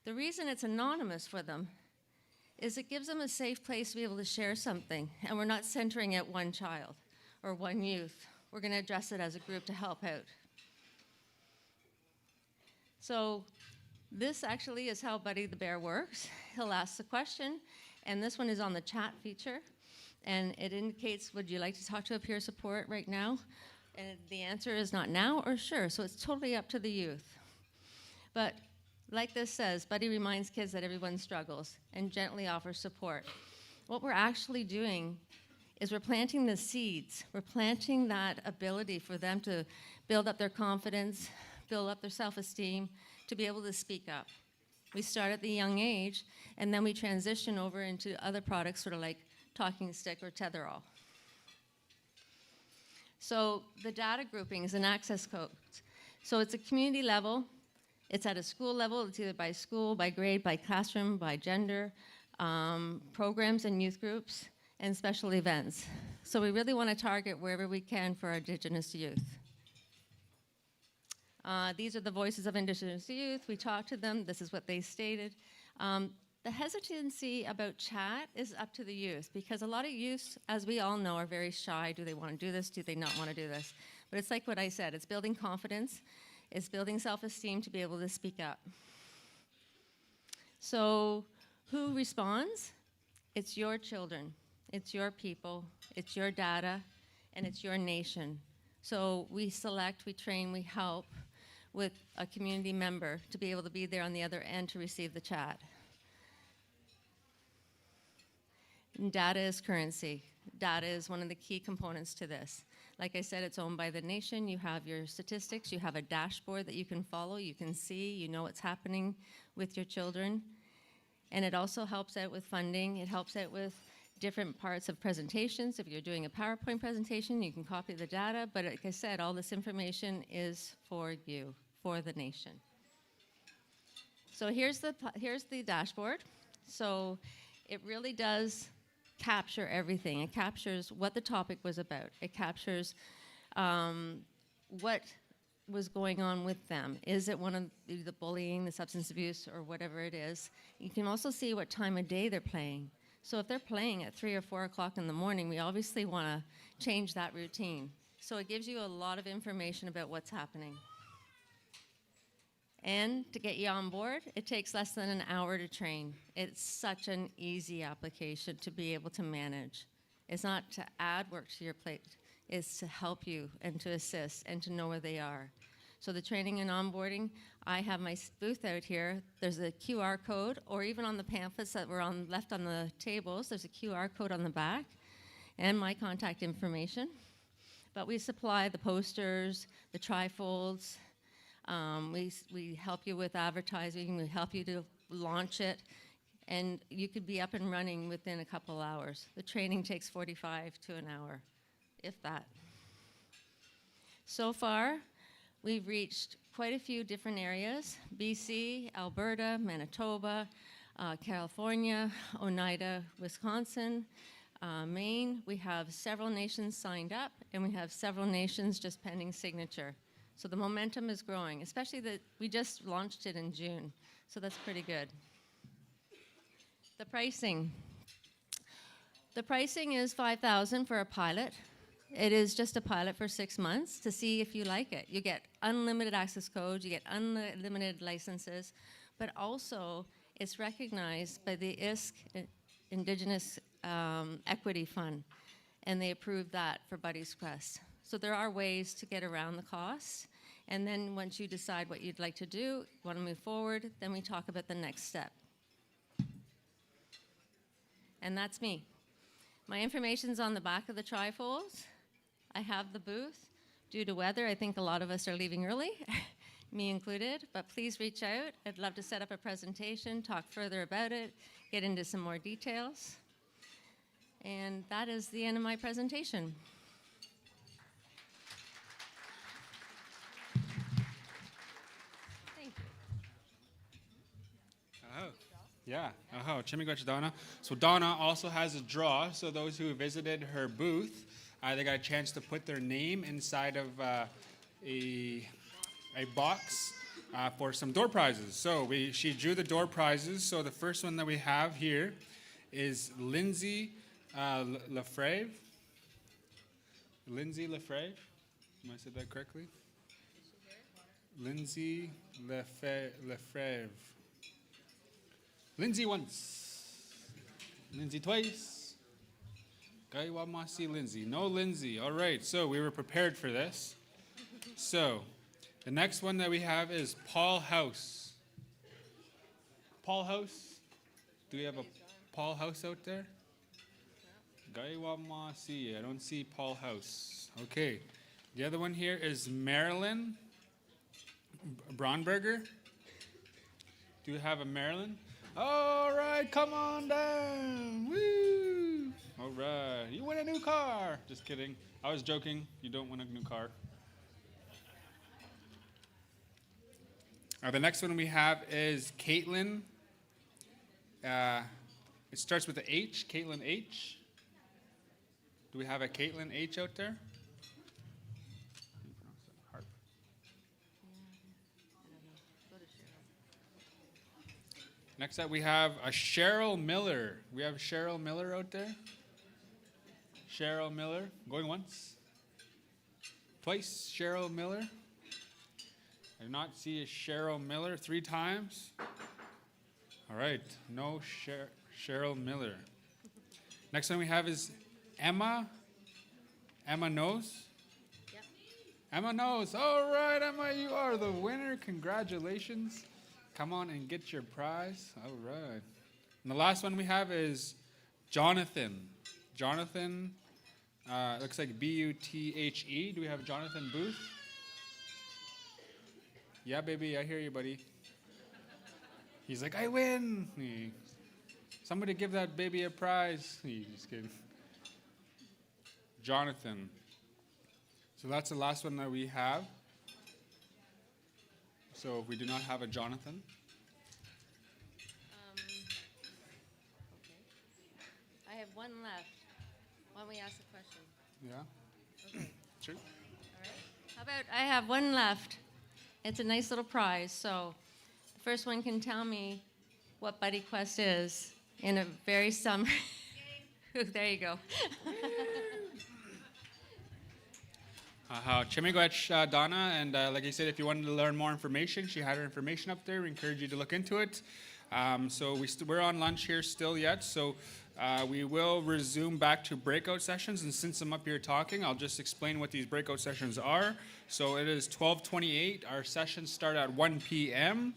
The reason it's anonymous for them is it gives them a safe place to be able to share something, and we're not centering at one child or one youth. We're going to address it as a group to help out. So this actually is how Buddy the Bear works. He'll ask the question, and this one is on the chat feature, and it indicates, would you like to talk to a peer support right now? And the answer is not now or sure, so it's totally up to the youth. But like this says, Buddy reminds kids that everyone struggles and gently offers support. What we're actually doing is we're planting the seeds. We're planting that ability for them to build up their confidence, build up their self-esteem, to be able to speak up. We start at the young age, and then we transition over into other products, sort of like Talking Stick or Tetherall. So the data grouping is an access code. So it's a community level. It's at a school level. It's either by school, by grade, by classroom, by gender, programs and youth groups, and special events. So we really want to target wherever we can for our Indigenous youth. These are the voices of Indigenous youth. We talked to them. This is what they stated. The hesitancy about chat is up to the youth, because a lot of youth, as we all know, are very shy. Do they want to do this? Do they not want to do this? But it's like what I said. It's building confidence. It's building self-esteem to be able to speak up. So who responds? It's your children. It's your people. It's your data. And it's your nation. So we select, we train, we help with a community member to be able to be there on the other end to receive the chat. And data is currency. Data is one of the key components to this. Like I said, it's owned by the nation. You have your statistics. You have a dashboard that you can follow. You can see. You know what's happening with your children. And it also helps out with funding. It helps out with different parts of presentations. If you're doing a PowerPoint presentation, you can copy the data. But like I said, all this information is for you, for the nation. So here's the dashboard. So it really does capture everything. It captures what the topic was about. It captures what was going on with them. Is it one of the bullying, the substance abuse, or whatever it is? You can also see what time of day they're playing. So if they're playing at 3 or 4 o'clock in the morning, we obviously want to change that routine. So it gives you a lot of information about what's happening. And to get you on board, it takes less than an hour to train. It's such an easy application to be able to manage. It's not to add work to your plate. It's to help you and to assist and to know where they are. So the training and onboarding, I have my booth out here. There's a QR code, or even on the pamphlets that were left on the tables, there's a QR code on the back and my contact information. But we supply the posters, the trifolds. We help you with advertising. We help you to launch it. And you could be up and running within a couple hours. The training takes 45 to an hour, if that. So far, we've reached quite a few different areas: BC, Alberta, Manitoba, California, Oneida, Wisconsin, Maine. We have several nations signed up, and we have several nations just pending signature. So the momentum is growing, especially that we just launched it in June. So that's pretty good. The pricing. The pricing is $5,000 for a pilot. It is just a pilot for 6 months to see if you like it. You get unlimited access codes, you get unlimited licenses, but also it's recognized by the ISK, Indigenous Equity Fund, and they approved that for Buddy's Quest. So there are ways to get around the costs, and then once you decide what you'd like to do, want to move forward, then we talk about the next step. And that's me. My information's on the back of the trifolds. I have the booth. Due to weather, I think a lot of us are leaving early, me included, but please reach out. I'd love to set up a presentation, talk further about it, get into some more details. And that is the end of my presentation. Thank you. Oh, yeah. Oh, Chimigwech Donna. So Donna also has a draw. So those who visited her booth, they got a chance to put their name inside of a box for some door prizes. So she drew the door prizes. So the first one that we have here is Lindsay Lefrave. Lindsay Lefrave. Am I said that correctly? Lindsay Lefrave. Lindsay once. Lindsay twice. Gaiwamasi Lindsay. No Lindsay. All right, so we were prepared for this. So the next one that we have is Paul House. Paul House? Do we have a Paul House out there? Gaiwamasi. I don't see Paul House. Okay. The other one here is Marilyn Braunberger. Do we have a Marilyn? All right, come on down. Woo! All right, you win a new car. Just kidding. I was joking. You don't win a new car. The next one we have is Caitlin. It starts with the H. Caitlin H. Do we have a Caitlin H out there? Next up, we have a Cheryl Miller. We have Cheryl Miller out there. Cheryl Miller, going once. Twice, Cheryl Miller. I do not see a Cheryl Miller. 3 times. All right, no Cheryl Miller. Next one we have is Emma. Emma Knows. Yep. Emma Knows. All right, Emma, you are the winner. Congratulations. Come on and get your prize. All right. And the last one we have is Jonathan. Jonathan, looks like B-U-T-H-E. Do we have Jonathan Booth? Yeah, baby, I hear you, buddy. He's like, I win. Somebody give that baby a prize. Just kidding. Jonathan. So that's the last one that we have. So we do not have a Jonathan. Okay. I have one left. Why don't we ask a question? Yeah. Okay. Sure. All right. How about I have one left? It's a nice little prize. So the first one can tell me what Buddy Quest is in a very summary. There you go. Chimigwech Donna, and like I said, if you wanted to learn more information, she had her information up there. We encourage you to look into it. So we're on lunch here still yet, so We will resume back to breakout sessions, and since I'm up here talking, I'll just explain what these breakout sessions are. So it is 12:28. Our sessions start at 1 p.m.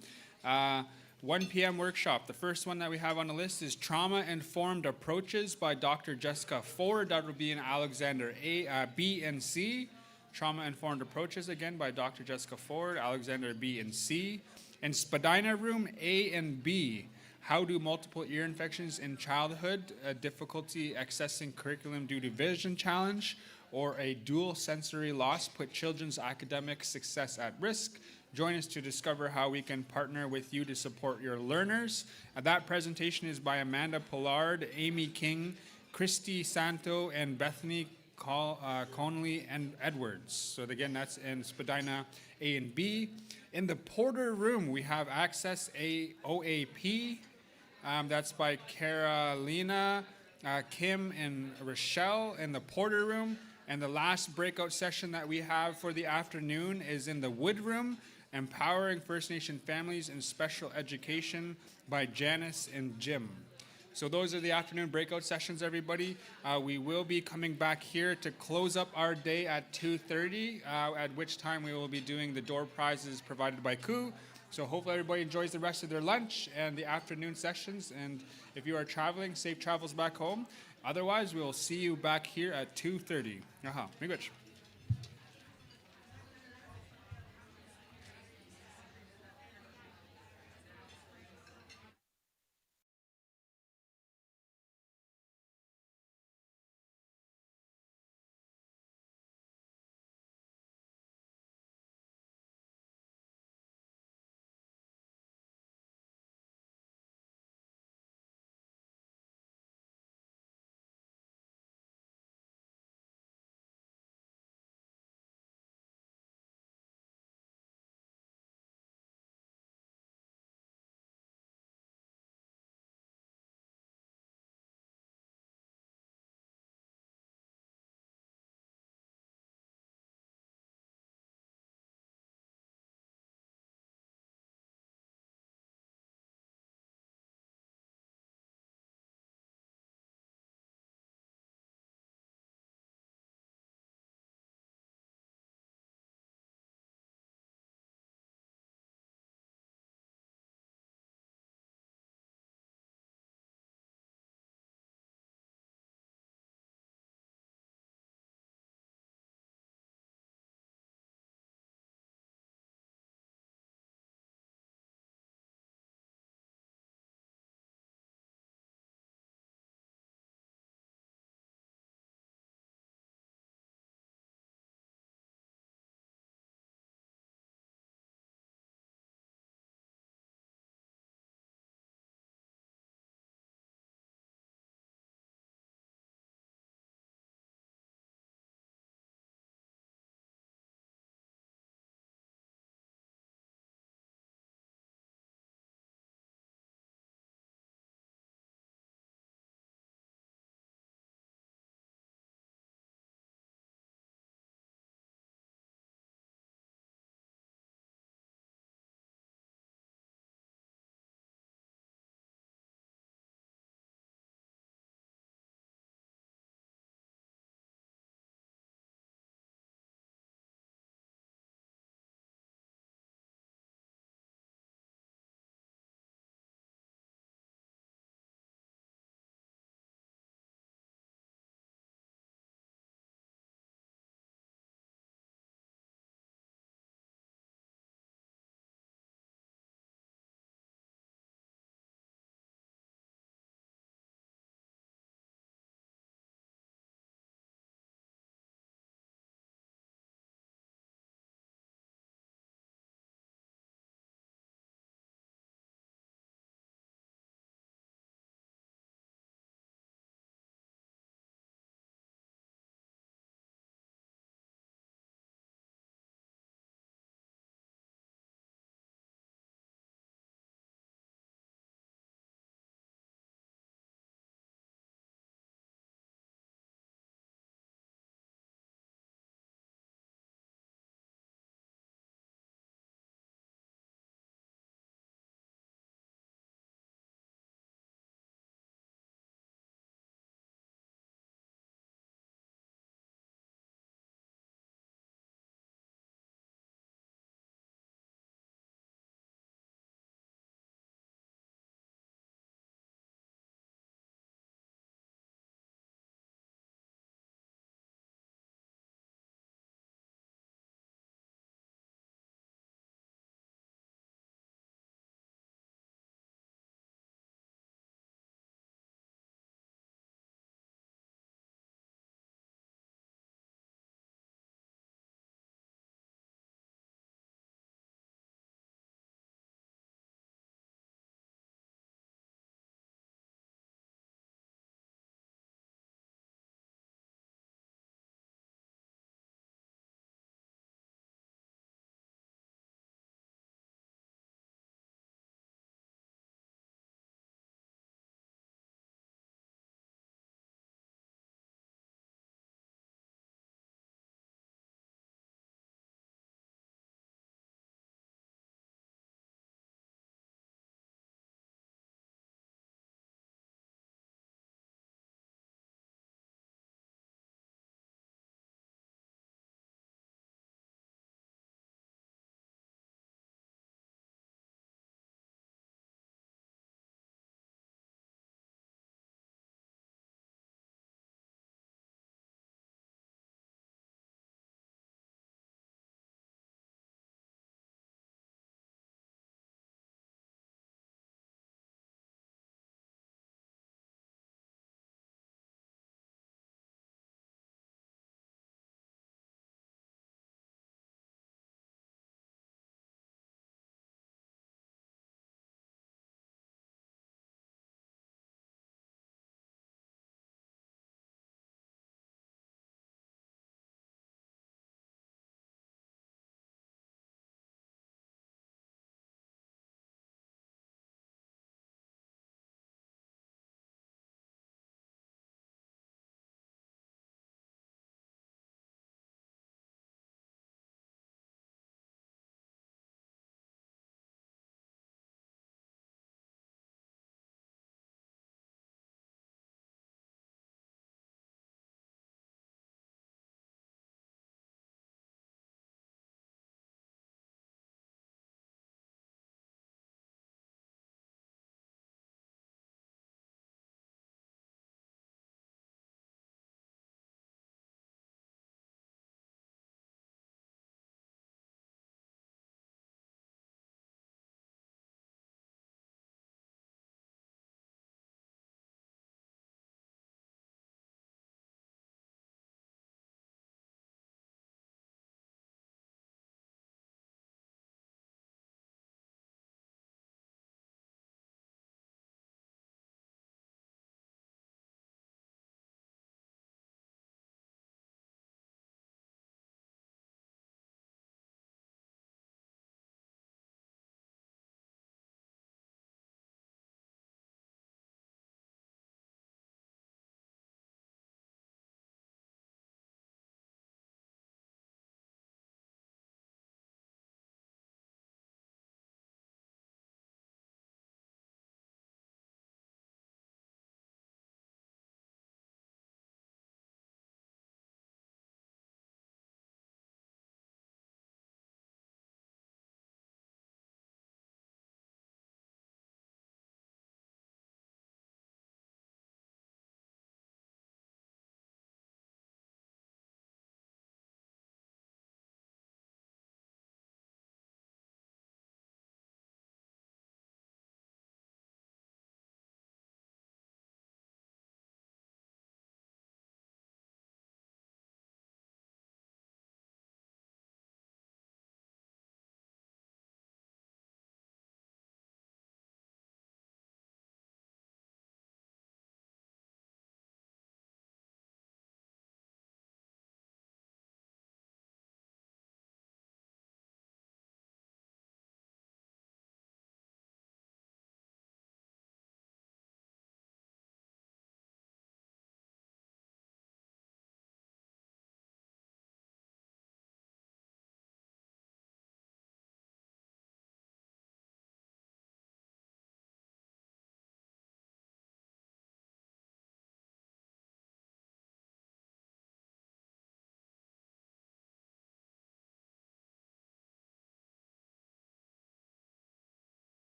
1 p.m. workshop. The first one that we have on the list is Trauma-Informed Approaches by Dr. Jessica Ford. That will be in Alexander B and C. Trauma-Informed Approaches, again, by Dr. Jessica Ford, Alexander B and C. And Spadina Room A and B. How do multiple ear infections in childhood, difficulty accessing curriculum due to vision challenge, or a dual sensory loss put children's academic success at risk? Join us to discover how we can partner with you to support your learners. That presentation is by Amanda Pollard, Amy King, Christy Santo, and Bethany Conley and Edwards. So again, that's in Spadina A and B. In the Porter Room, we have Access OAP. That's by Carolina, Kim, and Rochelle in the Porter Room. And the last breakout session that we have for the afternoon is in the Wood Room, Empowering First Nation Families in Special Education by Janice and Jim. So those are the afternoon breakout sessions, everybody. We will be coming back here to close up our day at 2:30, at which time we will be doing the door prizes provided by KU. So hopefully everybody enjoys the rest of their lunch and the afternoon sessions. And if you are traveling, safe travels back home. Otherwise, we will see you back here at 2:30. Miigwech.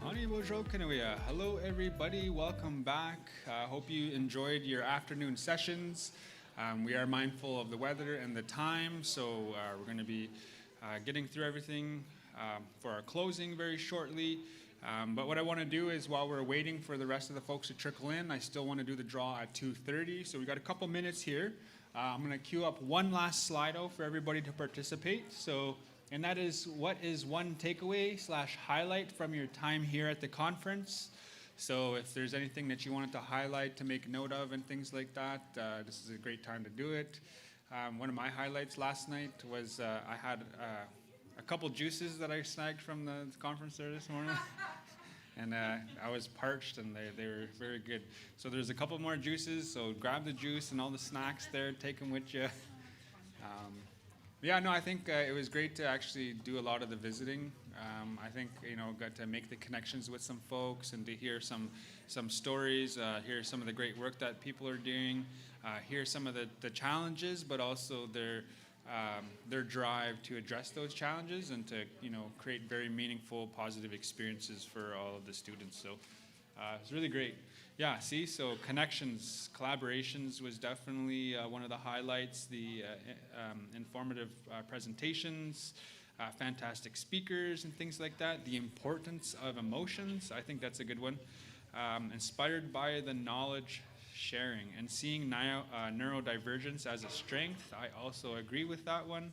Ani bonjour, Kanuya. Hello, everybody. Welcome back. Hope you enjoyed your afternoon sessions. We are mindful of the weather and the time, so we're going to be getting through everything for our closing very shortly. But what I want to do is, while we're waiting for the rest of the folks to trickle in, I still want to do the draw at 2:30. So we got a couple minutes here. I'm going to queue up one last Slido for everybody to participate. And that is, what is one takeaway / highlight from your time here at the conference? So if there's anything that you wanted to highlight, to make note of and things like that, this is a great time to do it. One of my highlights last night was I had a couple juices that I snagged from the conference there this morning. And I was parched, and they were very good. So there's a couple more juices, so grab the juice and all the snacks there, take them with you. Yeah, no, I think it was great to actually do a lot of the visiting. I think, got to make the connections with some folks and to hear some stories, hear some of the great work that people are doing, hear some of the challenges, but also their drive to address those challenges and to, create very meaningful, positive experiences for all of the students. So it's really great. Yeah, so connections, collaborations was definitely one of the highlights, the informative presentations, fantastic speakers and things like that, the importance of emotions, I think that's a good one. Inspired by the knowledge sharing and seeing neurodivergence as a strength, I also agree with that one.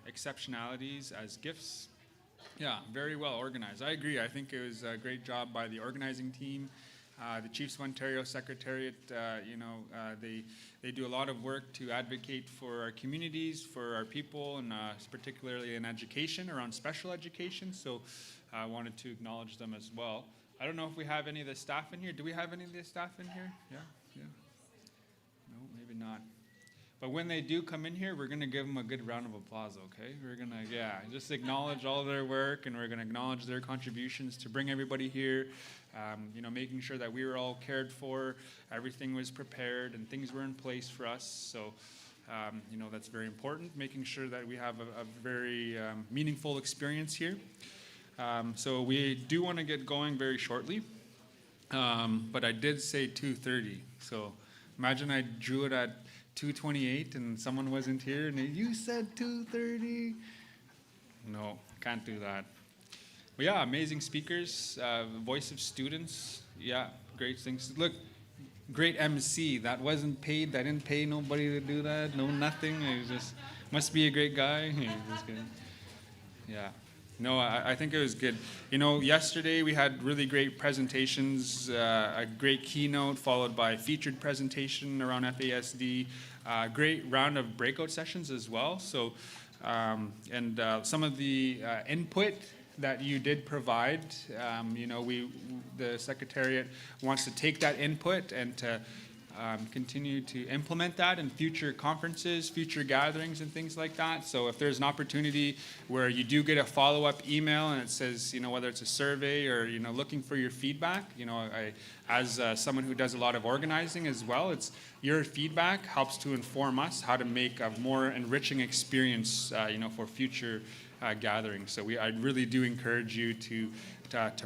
Exceptionalities as gifts. Yeah, very well organized. I agree. I think it was a great job by the organizing team. The Chiefs of Ontario Secretariat, they do a lot of work to advocate for our communities, for our people, and particularly in education, around special education. So I wanted to acknowledge them as well. I don't know if we have any of the staff in here. Do we have any of the staff in here? Yeah. No, maybe not. But when they do come in here, we're going to give them a good round of applause, okay? We're going to, just acknowledge all their work, and we're going to acknowledge their contributions to bring everybody here, making sure that we were all cared for, everything was prepared, and things were in place for us. So, that's very important, making sure that we have a very meaningful experience here. So we do want to get going very shortly, but I did say 2:30. So imagine I drew it at 2:28 and someone wasn't here and you said 2:30. No, can't do that. But yeah, amazing speakers, voice of students. Yeah, great things. Look, great MC. That wasn't paid. I didn't pay nobody to do that. No, nothing. He was just must be a great guy. He was just good. Yeah. No, I think it was good. Yesterday we had really great presentations, a great keynote followed by a featured presentation around FASD, great round of breakout sessions as well. So, some of the input that you did provide, the Secretariat wants to take that input and to continue to implement that in future conferences, future gatherings, and things like that. So if there's an opportunity where you do get a follow-up email and it says, whether it's a survey or, looking for your feedback, as someone who does a lot of organizing as well, it's your feedback helps to inform us how to make a more enriching experience, for future gatherings. So I really do encourage you to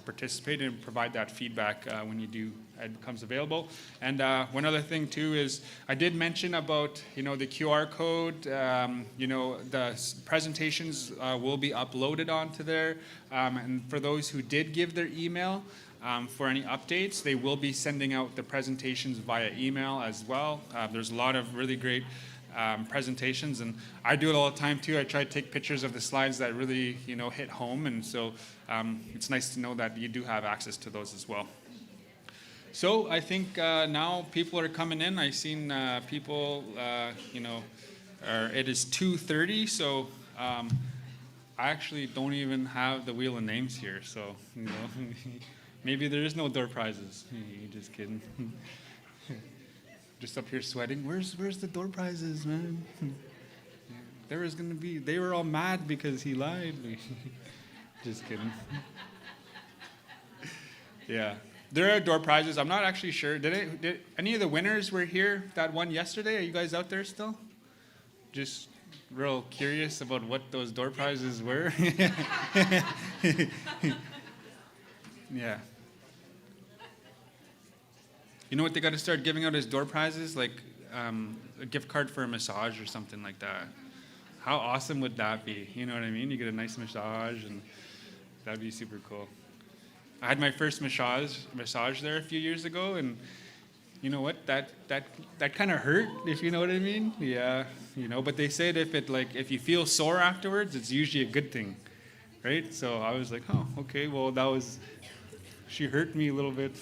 participate and provide that feedback when you do it becomes available. And one other thing too is I did mention about the QR code. The presentations will be uploaded onto there. And for those who did give their email for any updates, they will be sending out the presentations via email as well. There's a lot of really great presentations, and I do it all the time too. I try to take pictures of the slides that really hit home, and so it's nice to know that you do have access to those as well. So I think now people are coming in. I've seen people, it is 2:30, so I actually don't even have the wheel of names here, so maybe there is no door prizes. Just kidding. Just up here sweating. Where's the door prizes, man? There was gonna be. They were all mad because he lied. Just kidding. Yeah, there are door prizes. I'm not actually sure. Did any of the winners were here that won yesterday? Are you guys out there still? Just real curious about what those door prizes were. Yeah. You know what they got to start giving out as door prizes? Like a gift card for a massage or something like that. How awesome would that be? You know what I mean? You get a nice massage, and that'd be super cool. I had my first massage there a few years ago, and you know what? That kind of hurt, if you know what I mean. Yeah, you know. But they said if you feel sore afterwards, it's usually a good thing, right? So I was like, oh, okay. Well, she hurt me a little bit,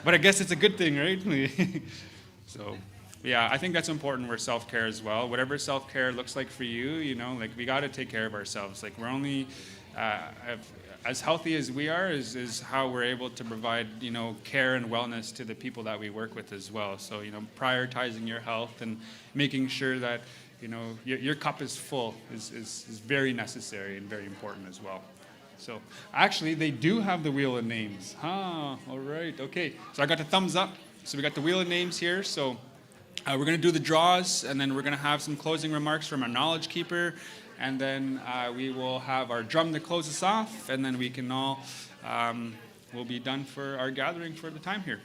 but I guess it's a good thing, right? So, yeah, I think that's important for self-care as well. Whatever self-care looks like for you, you know, like we got to take care of ourselves. Like we're only as healthy as we are is how we're able to provide, you know, care and wellness to the people that we work with as well. So, you know, prioritizing your health and making sure that, you know, your cup is full is very necessary and very important as well. So actually, they do have the wheel of names. All right, okay. So I got the thumbs up. So we got the wheel of names here. So we're going to do the draws, and then we're going to have some closing remarks from our knowledge keeper, and then we will have our drum to close us off, and then we can all, we'll be done for our gathering for the time here.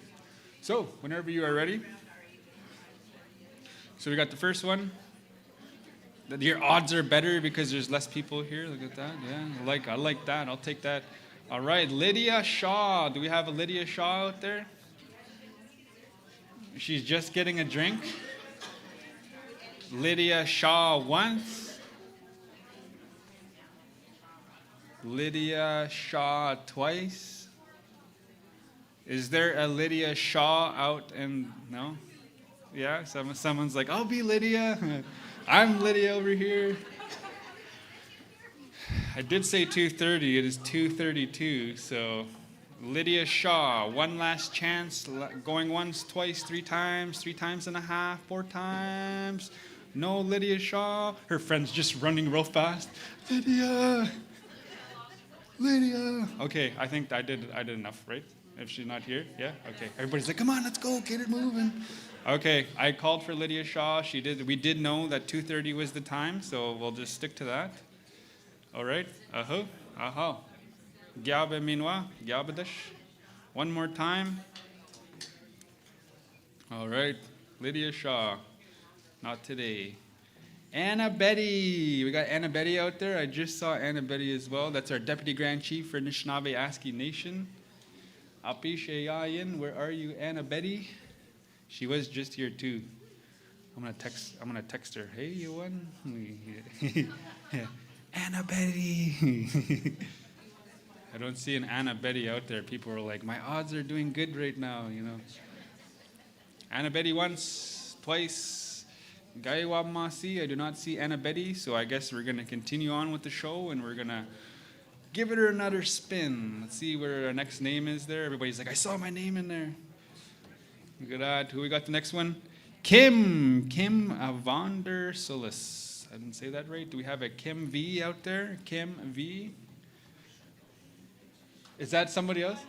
So whenever you are ready. So we got the first one. Your odds are better because there's less people here. Look at that. Yeah, I like that. I'll take that. All right, Lydia Shaw. Do we have a Lydia Shaw out there? She's just getting a drink. Lydia Shaw once. Lydia Shaw twice. Is there a Lydia Shaw out in, no? Yeah, someone's like, I'll be Lydia. I'm Lydia over here. I did say 2:30. It is 2:32. So Lydia Shaw, one last chance. Going once, twice, three times and a half, 4 times. No Lydia Shaw. Her friend's just running real fast. Lydia. Okay, I think I did enough, right? If she's not here, yeah. Okay. Everybody's like, come on, let's go, get it moving. Okay, I called for Lydia Shaw. We did know that 2:30 was the time, so we'll just stick to that. All right. Gyabe Minwa, Gyabadish. One more time. All right, Lydia Shaw. Not today. Anna Betty. We got Anna Betty out there. I just saw Anna Betty as well. That's our Deputy Grand Chief for Anishinaabe Aski Nation. Apishe Yayin, where are you, Anna Betty? She was just here too. I'm gonna text her. Hey, you won? Anna Betty. I don't see an Anna Betty out there. People are like, my odds are doing good right now, you know. Anna Betty once, twice. Gaiwa Masi, I do not see Anna Betty, so I guess we're gonna continue on with the show and we're gonna give it another spin. Let's see where our next name is there. Everybody's like, I saw my name in there. Look at that. Who we got the next one? Kim Avander Solis. I didn't say that right. Do we have a Kim V out there? Kim V? Is that somebody else?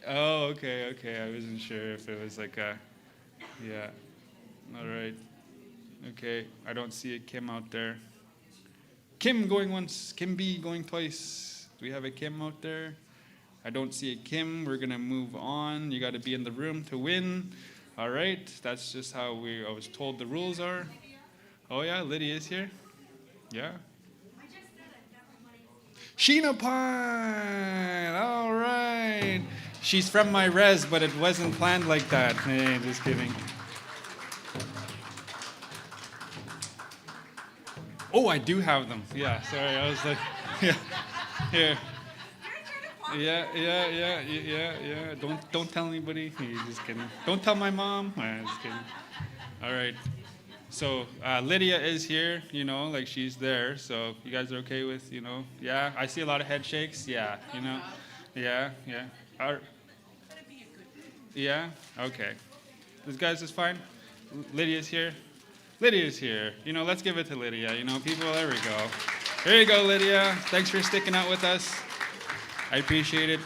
Oh, okay. I wasn't sure if it was like a, yeah. All right. Okay, I don't see a Kim out there. Kim going once, Kim B going twice. Do we have a Kim out there? I don't see a Kim. We're gonna move on. You gotta be in the room to win. All right, that's just how I was told the rules are. Oh yeah, Lydia is here. Yeah. Sheena Pine, all right. She's from my res, but it wasn't planned like that. Hey, just kidding. Oh, I do have them. Yeah, sorry, I was like, yeah, here. Yeah. Don't tell anybody. Just kidding. Don't tell my mom. Just kidding. All right. So Lydia is here. You know, like she's there. So you guys are okay with, you know? Yeah. I see a lot of head shakes. Yeah. You know. Yeah. Yeah. Okay. This guy's just fine. Lydia's here. Lydia's here. You know, let's give it to Lydia. You know, people, there we go. There you go, Lydia. Thanks for sticking out with us. I appreciate it.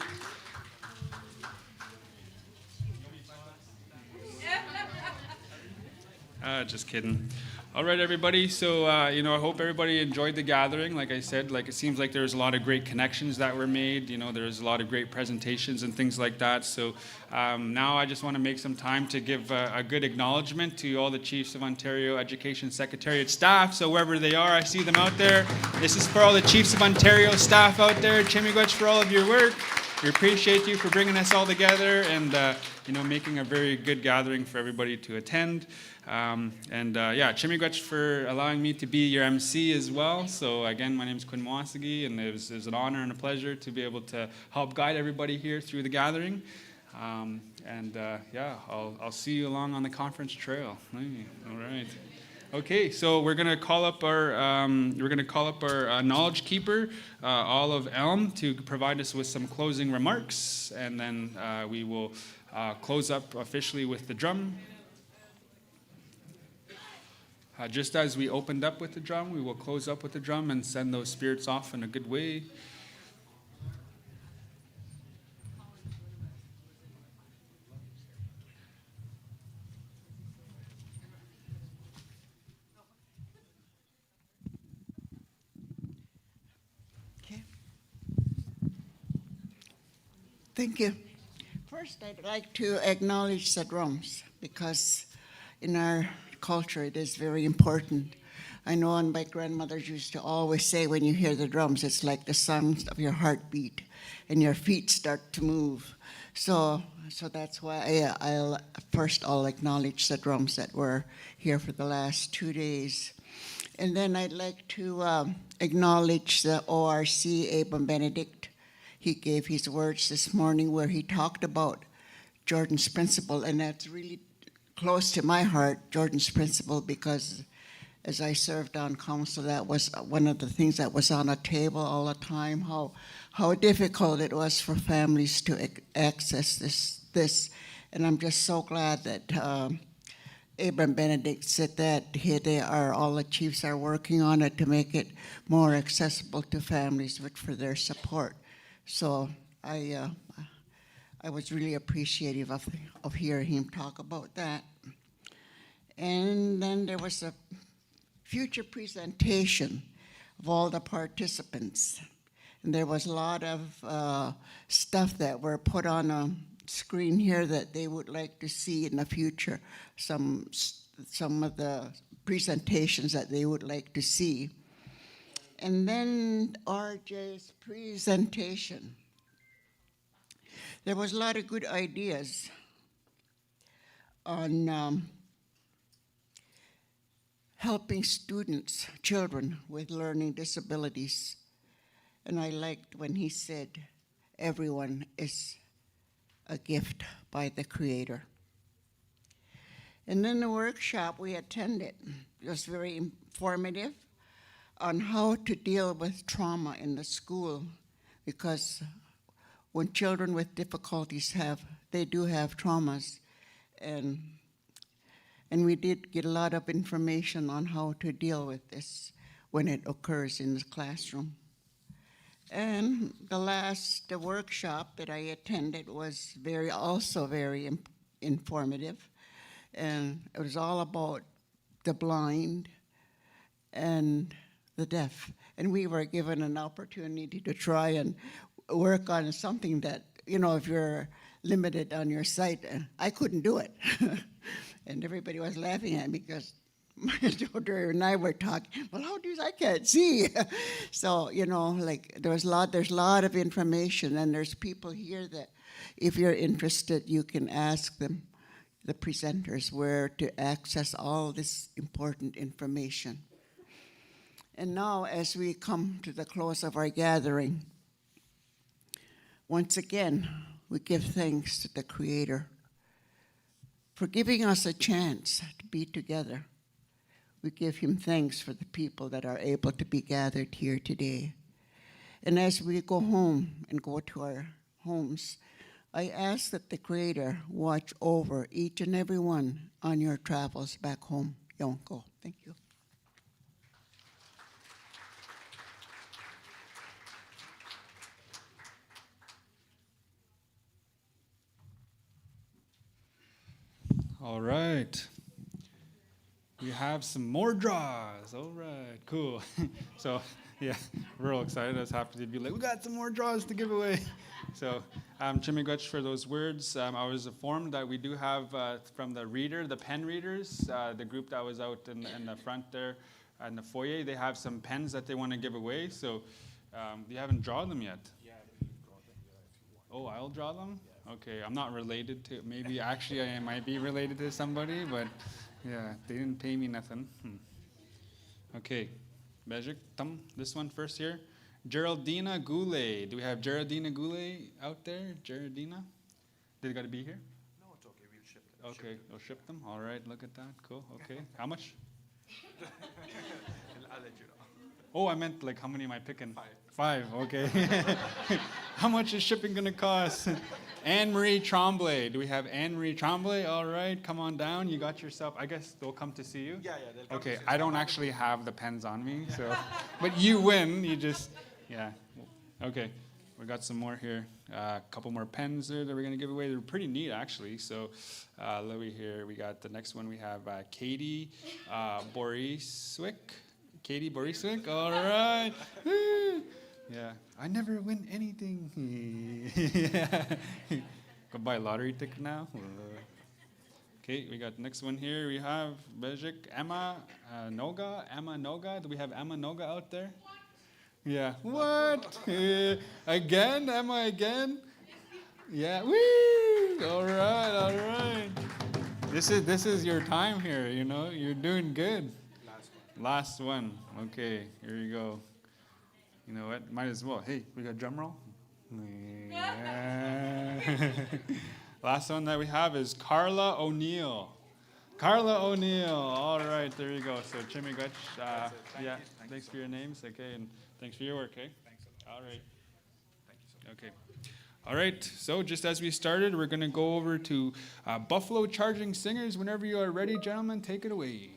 Just kidding. All right, everybody. So, I hope everybody enjoyed the gathering. Like I said, it seems like there's a lot of great connections that were made. There's a lot of great presentations and things like that. So now I just want to make some time to give a good acknowledgement to all the Chiefs of Ontario Education Secretariat staff. So wherever they are, I see them out there. This is for all the Chiefs of Ontario staff out there. Chimigwech for all of your work. We appreciate you for bringing us all together and, making a very good gathering for everybody to attend. Chimigwech for allowing me to be your MC as well. So again, my name is Quinn Mwasagi, and it was an honor and a pleasure to be able to help guide everybody here through the gathering. I'll see you along on the conference trail. Hey, all right. Okay, so we're gonna call up our knowledge keeper, Olive Elm, to provide us with some closing remarks, and then we will close up officially with the drum. Just as we opened up with the drum, we will close up with the drum and send those spirits off in a good way. Okay. Thank you. First, I'd like to acknowledge the drums because in our culture it is very important. I know, and my grandmothers used to always say when you hear the drums, it's like the sound of your heartbeat and your feet start to move. So that's why I'll acknowledge the drums that were here for the last 2 days. And then I'd like to acknowledge the ORC, Abram Benedict. He gave his words this morning where he talked about Jordan's Principle, and that's really close to my heart, Jordan's Principle, because as I served on council, that was one of the things that was on the table all the time, how difficult it was for families to access this. And I'm just so glad that Abram Benedict said that all the chiefs are working on it to make it more accessible to families for their support. So I was really appreciative of hearing him talk about that. And then there was a future presentation of all the participants. And there was a lot of stuff that were put on a screen here that they would like to see in the future, some of the presentations that they would like to see. And then RJ's presentation. There was a lot of good ideas on helping students, children with learning disabilities. And I liked when he said, everyone is a gift by the Creator. And then the workshop we attended was very informative on how to deal with trauma in the school, because when children with difficulties they do have traumas, and we did get a lot of information on how to deal with this when it occurs in the classroom. And the workshop that I attended was also very informative, and it was all about the blind and the deaf. And we were given an opportunity to try and work on something that, if you're limited on your sight, I couldn't do it. And everybody was laughing at me because my daughter and I were talking, well, I can't see. So, there's a lot of information, and there's people here that if you're interested, you can ask them, the presenters, where to access all this important information. And now, as we come to the close of our gathering, once again, we give thanks to the Creator for giving us a chance to be together. We give him thanks for the people that are able to be gathered here today. And as we go home and go to our homes, I ask that the Creator watch over each and every one on your travels back home. Yonko. Thank you. All right. we have some more draws. All right, cool. So, yeah, we're all excited. I was happy to be like, we got some more draws to give away. So, Chimigwech for those words. I was informed that we do have from the pen readers, the group that was out in the front there in the foyer, they have some pens that they want to give away. So, you haven't drawn them yet? Yeah, draw them. If you want. Oh, I'll draw them? Yeah. Okay, I'm not related to, maybe actually I might be related to somebody, but yeah, they didn't pay me nothing. Okay, Bejik, this one first here. Geraldina Goulet. Do we have Geraldina Goulet out there? Geraldina? They got to be here? No, it's okay. We'll ship them. Okay, we'll ship them. All right, look at that. Cool. Okay. How much? I'll let you know. Oh, I meant like how many am I picking? 5. 5. Okay. How much is shipping gonna cost? Anne-Marie Tremblay. Do we have Anne-Marie Tremblay? All right, come on down. You got yourself. I guess they'll come to see you. Yeah, they'll come Okay, to see I us. don't actually have the pens on me, so. But you win. You just, yeah. Okay, we got some more here. A couple more pens there that we're gonna give away. They're pretty neat, actually. So, let me hear. We got the next one. We have Katie Boriswick. Katie Boriswick. All right. Woo. Yeah, I never win anything. Yeah. Go buy a lottery ticket now. Okay, we got the next one here. We have Bejik Emma Noga. Emma Noga. Do we have Emma Noga out there? Yeah. What? Again? Emma again? Yeah. Woo! All right. All right. This is your time here. You know, you're doing good. Last one. Okay. Here you go. You know what? Might as well. Hey, we got drum roll? Yeah. Last one that we have is Carla O'Neill. Carla O'Neill. All right, there you go. So Chimigwech, yeah, thanks for your names. Okay, and thanks for your work, okay? Thanks All right. Thank you so much. Okay. All right, so just as we started, we're going to go over to Buffalo Charging Singers. Whenever you are ready, gentlemen, take it away.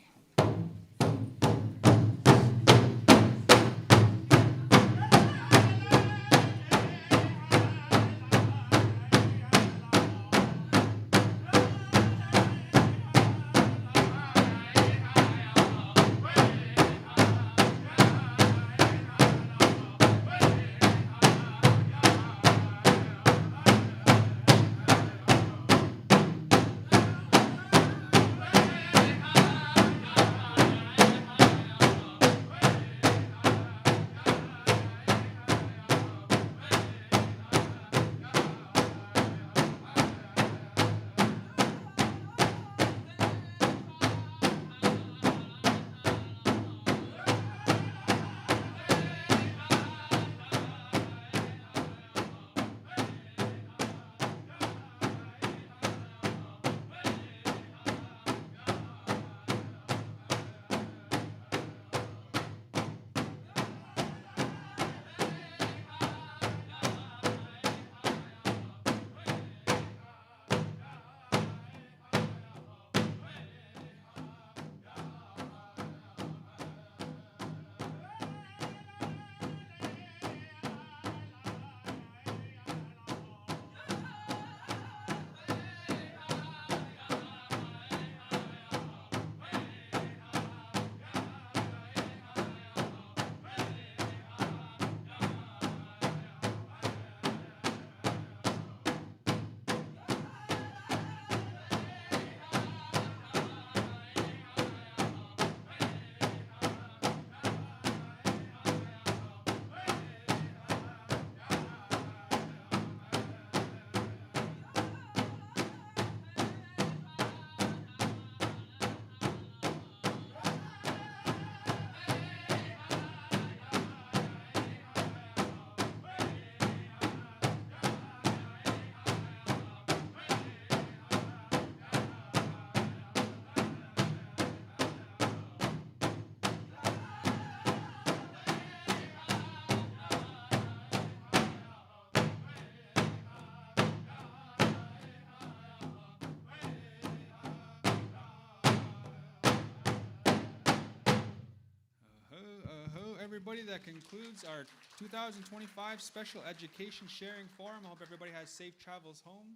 Everybody, that concludes our 2025 Special Education Sharing Forum. I hope everybody has safe travels home.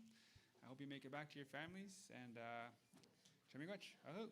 I hope you make it back to your families. And Chimigwech, aho.